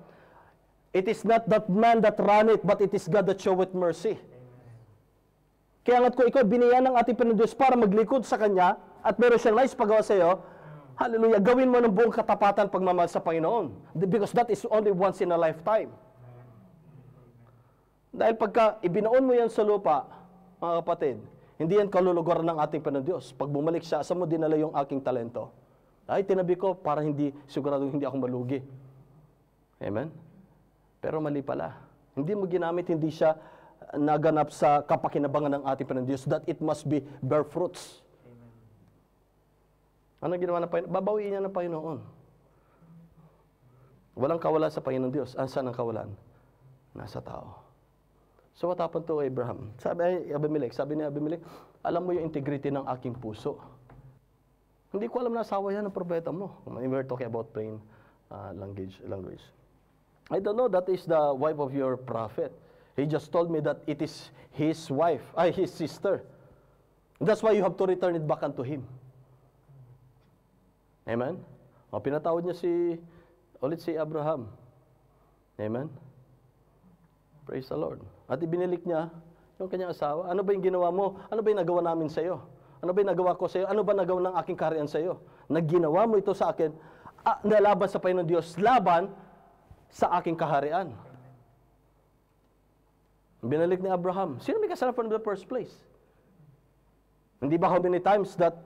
it is not that man that ran it, but it is God that showeth mercy. Kaya nga't kung ikaw biniyan ng ating Panginoon Diyos para maglikod sa Kanya, at meron siyang nais pagawa sa iyo, hallelujah, gawin mo ng buong katapatan pagmamahal sa Panginoon. Because that is only once in a lifetime. Dahil pagka ibinoon mo yan sa lupa, mga kapatid, hindi yan kalulugaran ng ating Panginoon Diyos. Pag bumalik siya, saan mo dinala yung aking talento? Ay, tinabi ko para siguradong hindi ako malugi. Amen? Pero mali pala. Hindi mo ginamit, hindi siya naganap sa kapakinabangan ng ating Panginoon Diyos that it must be bear fruits. Amen. Ano ginawa ng Panginoon? Babawiin niya ng Panginoon. Walang kawalan sa Panginoon Diyos. Saan ang kawalan? Nasa tao. So what happened to Abraham? Sabi ni Abimelech, alam mo yung integrity ng aking puso. Hindi ko alam na asawa yan ng propeta mo. We were talking about plain language. I don't know, that is the wife of your prophet. He just told me that it is his wife, his sister. That's why you have to return it back unto him. Amen? O, pinatawad niya ulit si Abraham. Amen? Praise the Lord. At ibinilik niya yung kanyang asawa. Ano ba yung ginawa mo? Ano ba yung nagawa namin sa iyo? Ano ba yung nagawa ko sa iyo? Ano ba nagawa ng aking kaharian sa iyo? Nagginawa mo ito sa akin, nalaban sa Panginoon Diyos, laban sa aking kaharian. Binalik ni Abraham. Sino may kasalanan from the first place? Hindi ba how many times that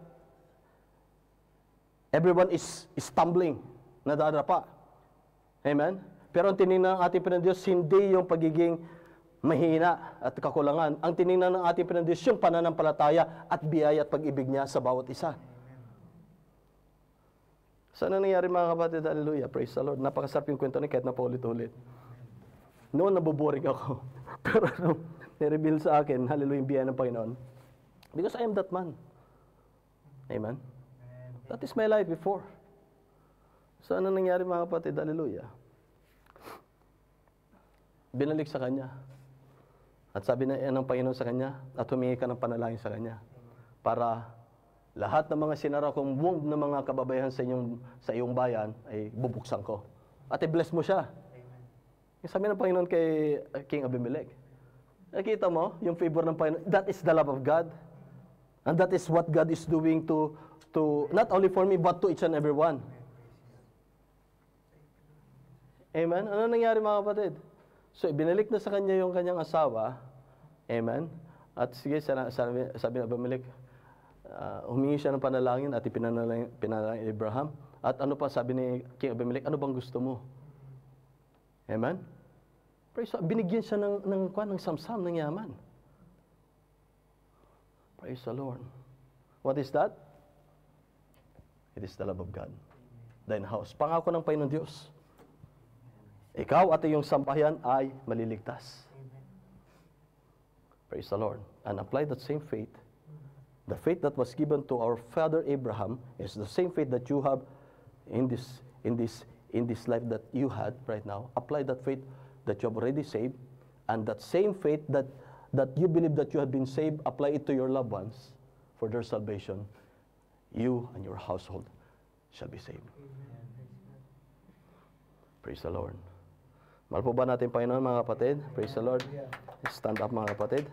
everyone is stumbling, nadadapa? Amen? Pero ang tinignan ng ating Panginoon Diyos, hindi yung pagiging mahina at kakulangan. Ang tinignan ng ating Panginoon Diyos, yung pananampalataya at biyaya at pag-ibig niya sa bawat isa. Saan na nangyari mga kapatid? Hallelujah. Praise the Lord. Napakasarap yung kwento ni kahit na paulit-ulit. Noon, nabuboring ako. Pero nung nireveal sa akin, hallelujah, yung biyaya ng Panginoon. Because I am that man. Amen? That is my life before. Saan na nangyari mga kapatid? Hallelujah. Binalik sa kanya. At sabi ng Panginoon sa kanya, at humingi ka ng panalangin sa kanya. Para lahat ng mga sinara kong womb ng mga kababayan sa iyong bayan ay bubuksan ko. At i-bless mo siya. Sabi ng Panginoon kay King Abimelech. Nakita mo yung favor ng Panginoon? That is the love of God. And that is what God is doing to not only for me, but to each and every one. Amen? Ano nangyari mga kapatid? So, ibinalik na sa kanya yung kanyang asawa. Amen? At sige, sabi ng Abimelech, humingi siya ng panalangin at ipinanalangin Abraham. At ano pa sabi ni King Abimelech, ano bang gusto mo? Amen? Praise God. Binigyan siya ng samsam, ng yaman. Praise the Lord. What is that? It is the love of God. Thine house. Pangako ng Panginoon Diyos. Ikaw at iyong sambahayan ay maliligtas. Praise the Lord. And apply that same faith. The faith that was given to our father Abraham is the same faith that you have in this life that you had right now. Apply that faith that you have already saved, and that same faith that you believe that you have been saved, apply it to your loved ones for their salvation. You and your household shall be saved. Praise the Lord. Mahal po ba natin Panginoon mga kapatid? Praise the Lord. Stand up mga kapatid.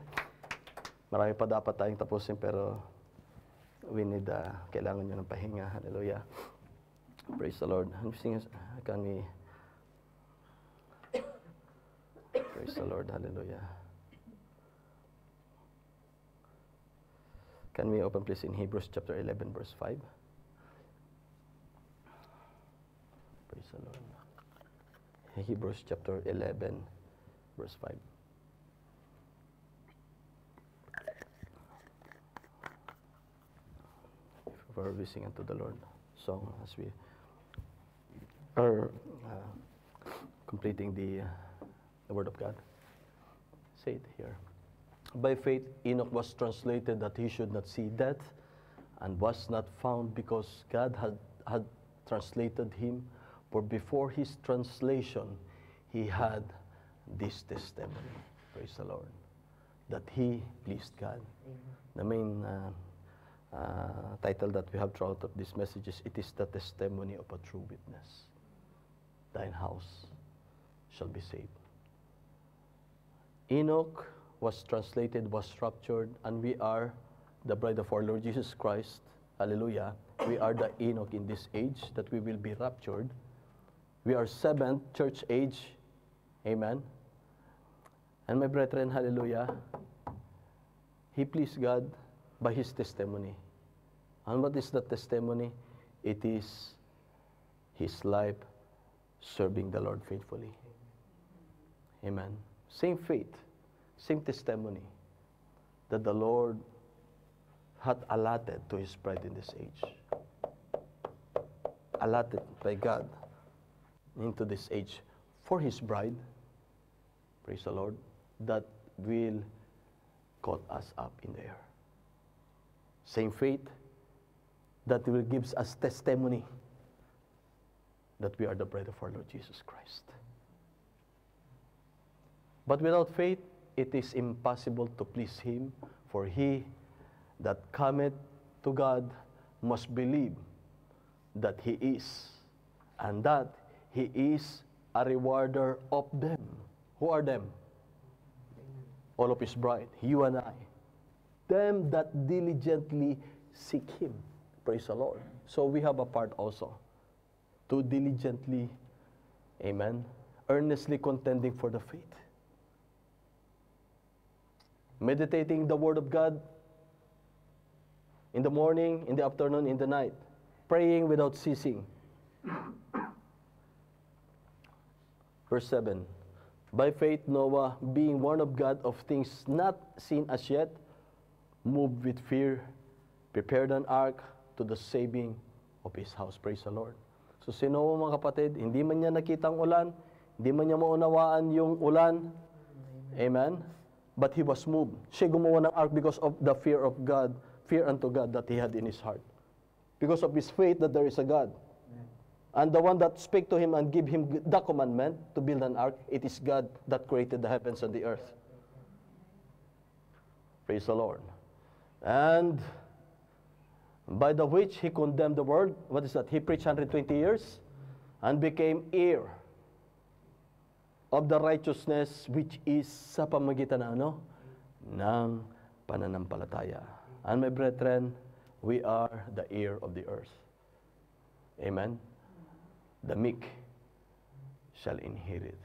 Marami pa dapat tayong tapusin pero kailangan nyo ng pahinga. Hallelujah. Praise the Lord. Can we praise the Lord. Hallelujah. Can we open please in Hebrews chapter 11 verse 5? Praise the Lord. Hebrews chapter 11 verse 5. for we sing unto the Lord song as we are completing the Word of God. Say it here. By faith, Enoch was translated that he should not see death, and was not found because God had translated him. For before his translation, he had this testimony. Praise the Lord. That he pleased God. The main title that we have throughout of this message is, it is the testimony of a true witness. Thine house shall be saved. Enoch was translated, was raptured, and we are the bride of our Lord Jesus Christ. Hallelujah. We are the Enoch in this age that we will be raptured. We are seventh church age. Amen. And my brethren, hallelujah, he pleased God by his testimony. And what is the testimony? It is his life serving the Lord faithfully. Amen. Same faith, same testimony that the Lord had allotted to his bride in this age. Allotted by God into this age for his bride, praise the Lord, that will caught us up in the air. Same faith that will give us testimony that we are the bride of our Lord Jesus Christ. But without faith, it is impossible to please him, for he that cometh to God must believe that he is, and that he is a rewarder of them. Who are them? All of his bride, you and I. Them that diligently seek him. Praise the Lord. So we have a part also to diligently, amen, earnestly contending for the faith. Meditating the Word of God in the morning, in the afternoon, in the night. Praying without ceasing. Verse 7. By faith Noah, being warned of God of things not seen as yet, moved with fear, prepared an ark to the saving of his house. Praise the Lord. So si Noah, mga kapatid, hindi man niya nakita ang ulan, hindi man niya maunawaan yung ulan. Amen? But he was moved. Siya gumawa ng ark because of the fear of God, fear unto God that he had in his heart. Because of his faith that there is a God. And the one that spake to him and give him the commandment to build an ark, it is God that created the heavens and the earth. Praise the Lord. And by the which he condemned the world. What is that? He preached 120 years and became heir of the righteousness which is sa pamagitan ng ano? Ng pananampalataya. And my brethren, we are the heir of the earth. Amen? The meek shall inherit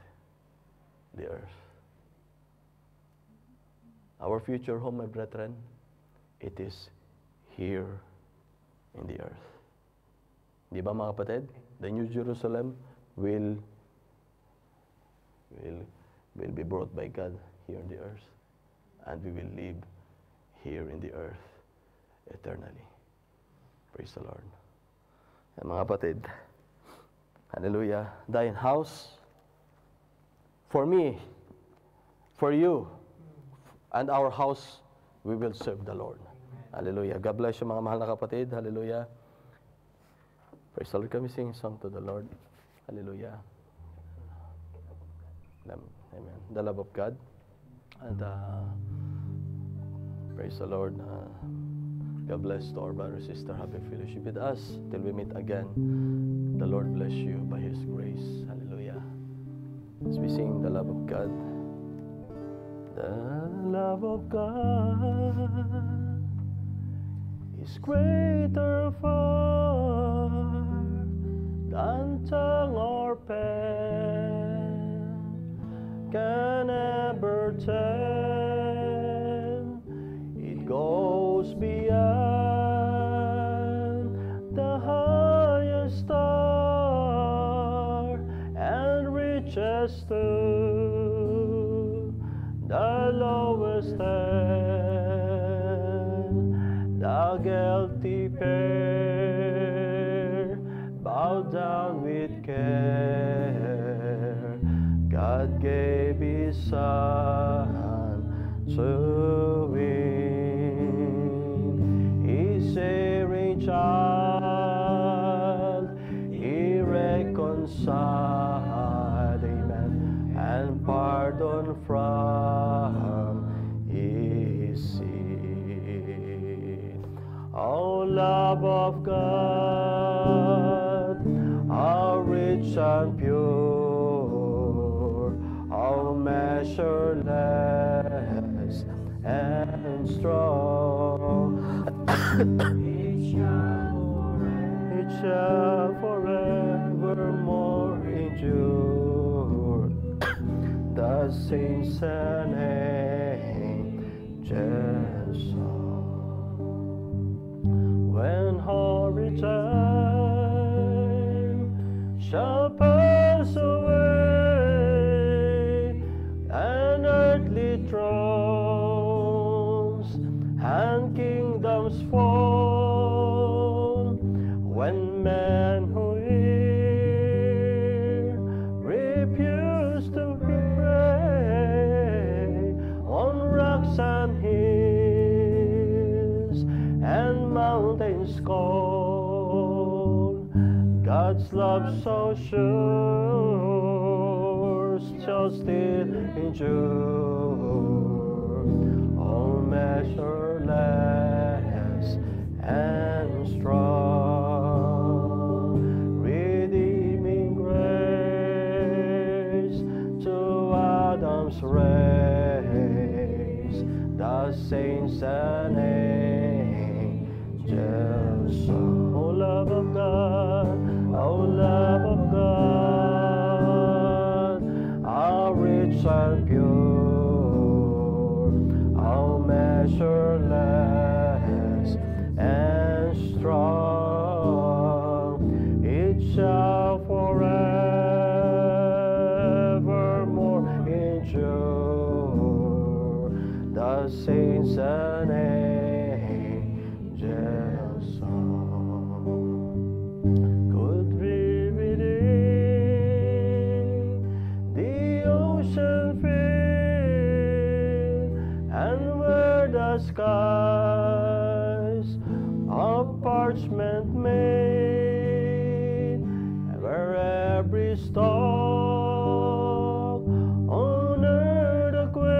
the earth. Our future home, my brethren, it is here in the earth. Di ba mga kapatid? The New Jerusalem will be brought by God here in the earth. And we will live here in the earth eternally. Praise the Lord. And mga kapatid, hallelujah, thine house, for me, for you, and our house, we will serve the Lord. Hallelujah. God bless you mga mahal na kapatid. Hallelujah. Praise the Lord. Can we sing a song to the Lord? Hallelujah. Amen. The love of God. And praise the Lord. God bless to our brother and sister. Happy fellowship with us till we meet again. The Lord bless you by His grace. Hallelujah. As we sing the love of God. The love of God is greater far than tongue or pen can ever tell. It goes beyond the highest star and reaches to the lowest end. The a guilty pair, bowed down with care. God gave His Son to win. His erring child, He reconciled, amen, and pardon from His sin. Oh, love of God, how rich and pure, how measureless and strong. It shall forevermore endure. The saints and angels song. When hoary time shall pass away, and earthly thrones and kingdoms fall, when men who hear refuse to pray on rocks and hills and mountains cold, God's love so sure shall still endure. Oh, measureless and strong, redeeming grace to Adam's race, the saints and angels song. Oh, love of God, oh, love of God, how rich and pure, how measureless and strong. It shall forevermore endure. The saints and angels song. Could we redeem the ocean fill, and where the skies of parchment made, where every stalk on earth a quail,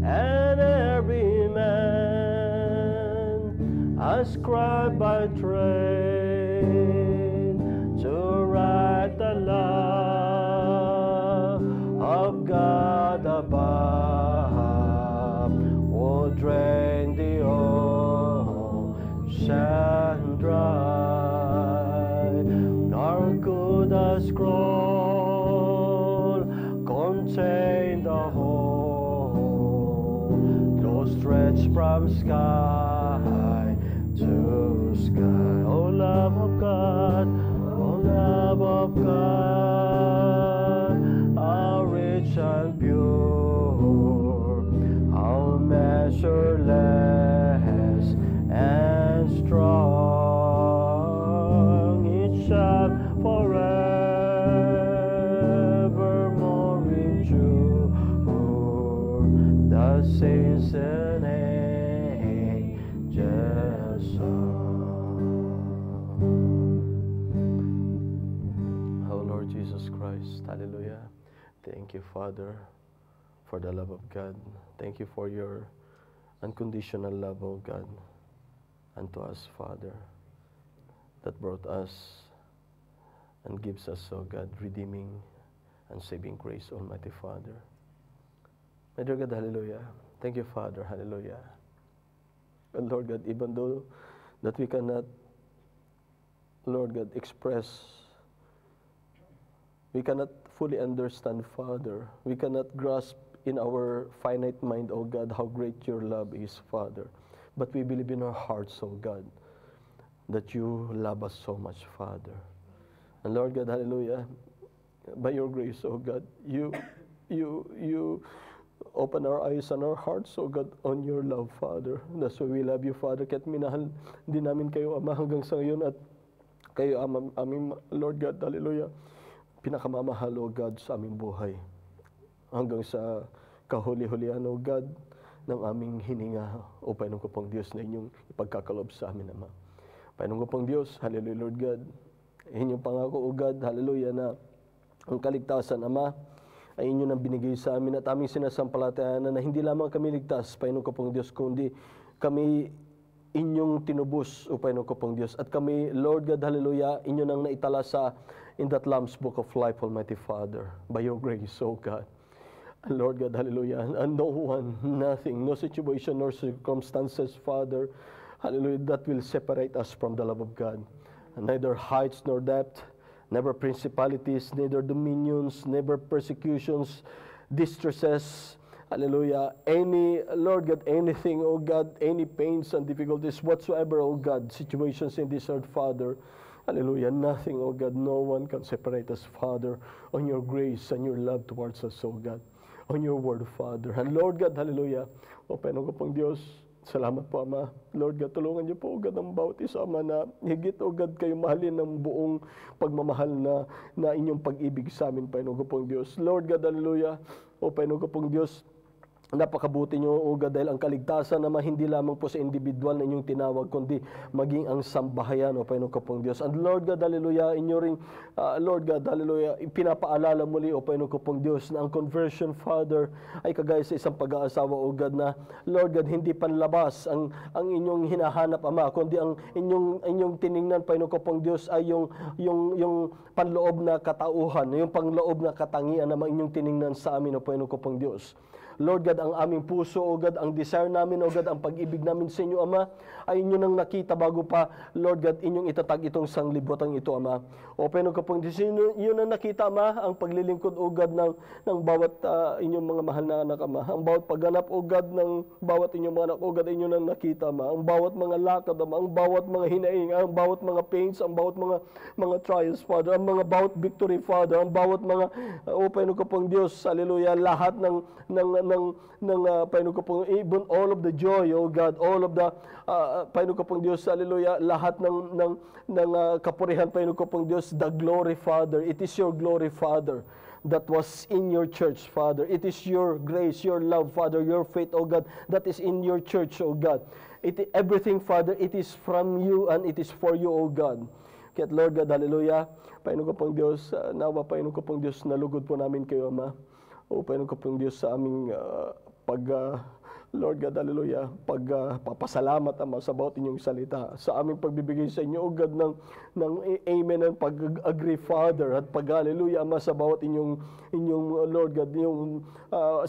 and every man a scribe by trade, to write the law of God above, would drain the ocean dry, nor could a scroll contain the whole, though stretched from sky to sky. Oh, love of God, oh, love of God, how rich and pure, how measureless and strong. It shall forevermore endure. The saints and angels song. Oh, Lord Jesus Christ, hallelujah. Thank you, Father, for the love of God. Thank you for your unconditional love, oh God, unto us, Father, that brought us and gives us, oh God, redeeming and saving grace, Almighty Father. My dear God, hallelujah. Thank you, Father, hallelujah. And Lord God, even though that we cannot, Lord God, express, we cannot fully understand, Father, we cannot grasp in our finite mind, oh God, how great your love is, Father. But we believe in our hearts, oh God, that you love us so much, Father. And Lord God, hallelujah, by your grace, oh God, you open our eyes and our hearts, O God, on your love, Father. That's why we love you, Father. Kaya't minahal din namin kayo, Ama, hanggang sa ngayon. At kayo, aming Lord God, hallelujah, pinakamamahal, O God, sa aming buhay. Hanggang sa kahuli-hulihan, O God, ng aming hininga, O Panginoon ko pong Diyos, na inyong ipagkakalob sa amin, Ama. Panginoon ko pong Diyos, hallelujah, Lord God. Inyong pangako, O God, hallelujah, na ang kaligtasan, Ama, ay inyo nang binigay sa amin at aming sinasampalatayanan na hindi lamang kami ligtas, Panginoon ko pong Diyos, kundi kami inyong tinubos, O Panginoon ko pong Diyos. At kami, Lord God, hallelujah, inyo nang naitala sa in that Lamb's Book of Life, Almighty Father, by your grace, O God. And Lord God, hallelujah, and no one, nothing, no situation nor circumstances, Father, hallelujah, that will separate us from the love of God. And neither heights nor depth, never principalities, neither dominions, never persecutions, distresses, hallelujah, any, Lord God, anything, oh God, any pains and difficulties whatsoever, oh God, situations in this earth, Father, hallelujah, nothing, oh God, no one can separate us, Father, on your grace and your love towards us, oh God, on your word, Father. And Lord God, hallelujah, o Panginoon ko pong Diyos, salamat po, Ama. Lord God, tulungan niyo po, O God, ang bawat isa, Ama, na higit, O God, kayo mahalin ng buong pagmamahal na inyong pag-ibig sa amin, Panginoon ko pong Diyos. Lord God, hallelujah, O Panginoon ko pong Diyos, napakabuti niyo, O God, dahil ang kaligtasan naman hindi lamang po sa individual na inyong tinawag, kundi maging ang sambahayan, O Panginoon ko pong Diyos. And Lord God, hallelujah, inyo ring, Lord God, hallelujah, pinapaalala muli, O Panginoon ko pong Diyos, na ang conversion, Father, ay kagaya sa isang pag-aasawa, O God, na, Lord God, hindi panlabas ang inyong hinahanap, Ama, kundi ang inyong tiningnan, Panginoon ko pong Diyos, ay yung panloob na katauhan, yung panloob na katangian na inyong tiningnan sa amin, O Panginoon ko pong Diyos. Lord God, ang aming puso, O God, ang desire namin, O God, ang pag-ibig namin sa inyo, Ama, ay inyo nang nakita bago pa, Lord God, inyong itatag itong sanglibutan ito, Ama. O Panginoon ko pong Diyos, yun ang nakita, Ama, ang paglilingkod, O God, ng bawat inyong mga mahal na anak, Ama. Ang bawat pagganap, O God, ng bawat inyong mga anak, O God, inyo nang nakita, Ama. Ang bawat mga lakad, Ama, ang bawat mga hinaing, ang bawat mga pains, ang bawat mga trials, Father, ang mga bawat victory, Father, ang bawat mga, O Panginoon ko pong Diyos, hallelujah, lahat ng Panginoon ko pong, even all of the joy, oh God, all of the, Panginoon ko pong Diyos, hallelujah, lahat ng kapurihan, Panginoon ko pong Diyos, the glory, Father, it is your glory, Father, that was in your church, Father. It is your grace, your love, Father, your faith, oh God, that is in your church, oh God. Everything, Father, it is from you and it is for you, oh God. Kaya Lord God, hallelujah, Panginoon ko pong Diyos, nawa, Panginoon ko pong Diyos, nalugod po namin kayo, Ama. O Panginoon ko pong Diyos, sa aming Lord God, hallelujah, pagpapasalamat, Ama, sa bawat inyong salita, sa aming pagbibigay sa inyo, O God, ng amen and pag-agree, Father, at hallelujah, Ama, sa bawat inyong Lord God, inyong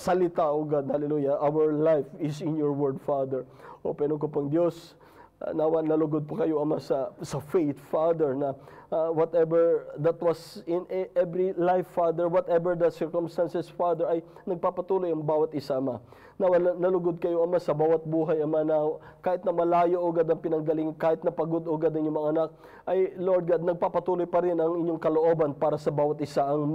salita, O God, hallelujah, our life is in your word, Father. O Panginoon ko pong Diyos, nawa nalugod po kayo, Ama, sa faith, Father, na whatever that was in every life, Father, whatever the circumstances, Father, ay nagpapatuloy ang bawat isa, Ama. Nawa nalugod kayo, Ama, sa bawat buhay, Ama, na kahit na malayo, O God, ang pinanggaling, kahit na pagod, O God, ang inyong mga anak, ay, Lord God, nagpapatuloy pa rin ang inyong kalooban para sa bawat isa, ang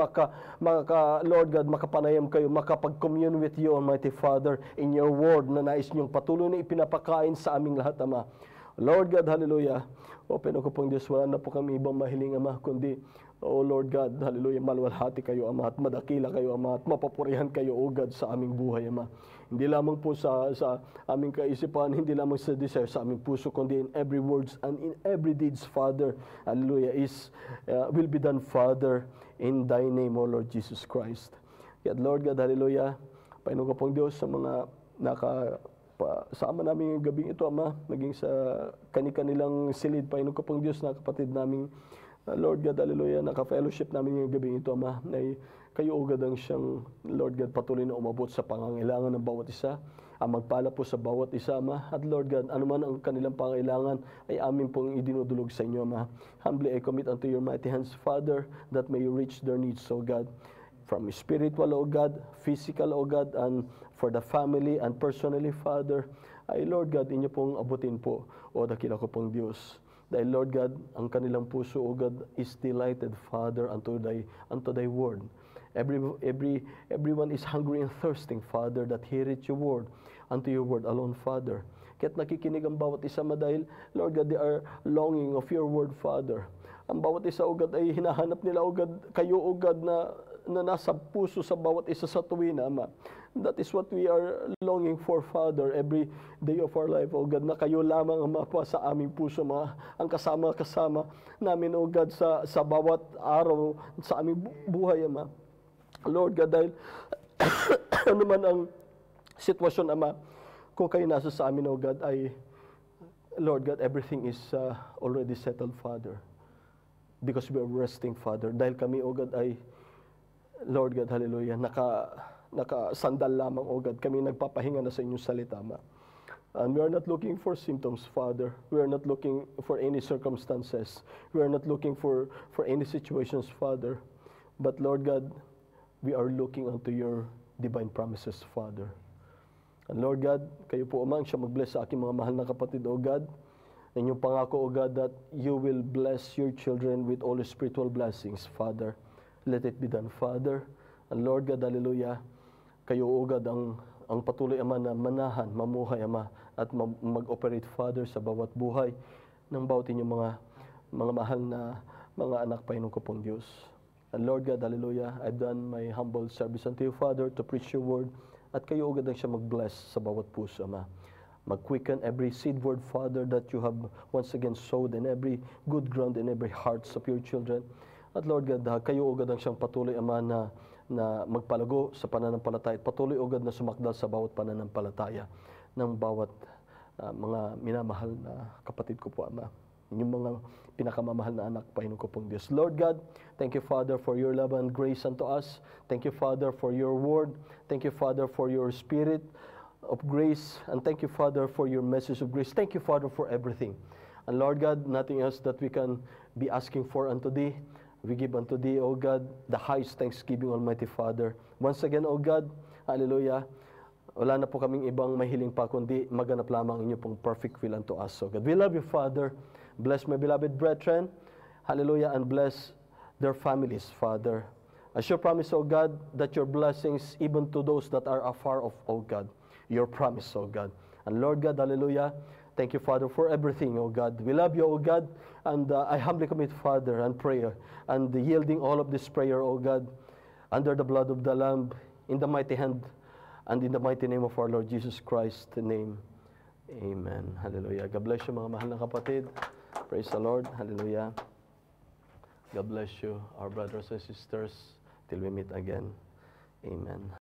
Lord God, makapanayam kayo, makapag-commune with you, Almighty Father, in your word na nais niyong patuloy na ipinapakain sa aming lahat, Ama. Lord God, hallelujah. O Panginoon ko pong Diyos, wala na po kami ibang mahiling, Ama, kundi, O Lord God, hallelujah, maluwalhati kayo, Ama, at madakila kayo, Ama, at mapapurihan kayo, O God, sa aming buhay, Ama. Hindi lamang po sa aming kaisipan, hindi lamang sa desire, sa aming puso, kundi in every words and in every deeds, Father, hallelujah, will be done, Father, in Thy name, O Lord Jesus Christ. Kaya Lord God, hallelujah, Panginoon ko pong Diyos, sa mga sama namin yung gabing ito, Ama, maging sa kanilang silid, Panginoon ko pong Diyos, na kapatid namin, Lord God, hallelujah, naka-fellowship namin yung gabing ito, Ama, na kayo, O God, ang siyang, Lord God, patuloy na umabot sa pangangailangan ng bawat isa, ang magpala po sa bawat isa, Ama, at Lord God, anuman ang kanilang pangangailangan, ay amin pong idinudulog sa inyo, Ama. Humbly I commit unto your mighty hands, Father, that may you reach their needs, O God, from spiritual, O God, physical, O God, and for the family and personally, Father, ay Lord God, inyo pong abutin po, O dakila ko pong Diyos. Dahil Lord God, ang kanilang puso, O God, is delighted, Father, unto thy word. Everyone is hungry and thirsting, Father, that hear it your word, unto your word alone, Father. Kaya't nakikinig ang bawat isa dahil, Lord God, they are longing of your word, Father. Ang bawat isa, O God, ay hinahanap nila, O God, kayo, O God, na nasa puso sa bawat isa sa tuwina, Ama. That is what we are longing for, Father, every day of our life, O God, na kayo lamang, Ama, pa sa aming puso, Ama, ang kasama-kasama namin, O God, sa bawat araw, sa aming buhay, Ama. Lord God, dahil ano man ang sitwasyon, Ama, kung kayo nasa sa amin, O God, ay, Lord God, everything is already settled, Father. Because we are resting, Father. Dahil kami, O God, ay, Lord God, hallelujah, nakasandal lamang, O God. Kami nagpapahinga na sa inyong salita, Ama. And we are not looking for symptoms, Father. We are not looking for any circumstances. We are not looking for any situations, Father. But, Lord God, we are looking unto your divine promises, Father. And Lord God, kayo po, Ama, siya mag-bless sa aking mga mahal na kapatid, O God. And yung pangako, O God, that you will bless your children with all the spiritual blessings, Father. Let it be done, Father. And Lord God, hallelujah, kayo, O God, ang patuloy, Ama, na manahan, mamuhay, Ama, at mag-operate, Father, sa bawat buhay ng bawat inyong mga mahal na mga anak, Panginoon ko pong Diyos. And Lord God, hallelujah, I've done my humble service unto you, Father, to preach your word. At kayo, O God, ang siya mag-bless sa bawat puso, Ama. Mag-quicken every seed word, Father, that you have once again sowed in every good ground in every hearts of your children. At Lord God, kayo, O God, ang siyang patuloy, Ama, na magpalago sa pananampalataya. At patuloy, O God, na sumakdal sa bawat pananampalataya ng bawat mga minamahal na kapatid ko po, Ama. Yung mga pinakamamahal na anak, Panginoon ko pong Diyos. Lord God, thank you, Father, for your love and grace unto us. Thank you, Father, for your word. Thank you, Father, for your spirit of grace. And thank you, Father, for your message of grace. Thank you, Father, for everything. And Lord God, nothing else that we can be asking for unto thee. We give unto thee, O God, the highest thanksgiving, Almighty Father. Once again, O God, hallelujah, wala na po kaming ibang mahiling pa, kundi maganap lamang inyo pong perfect will unto us, O God. We love you, Father. Bless my beloved brethren, hallelujah, and bless their families, Father. As your promise, O God, that your blessings, even to those that are afar off, O God, your promise, O God. And Lord God, hallelujah, thank you, Father, for everything, O God. We love you, O God, and I humbly commit, Father, and prayer, and yielding all of this prayer, O God, under the blood of the Lamb, in the mighty hand, and in the mighty name of our Lord Jesus Christ, the name. Amen. Hallelujah. God bless you, mga mahal na kapatid. Praise the Lord. Hallelujah. God bless you, our brothers and sisters, till we meet again. Amen.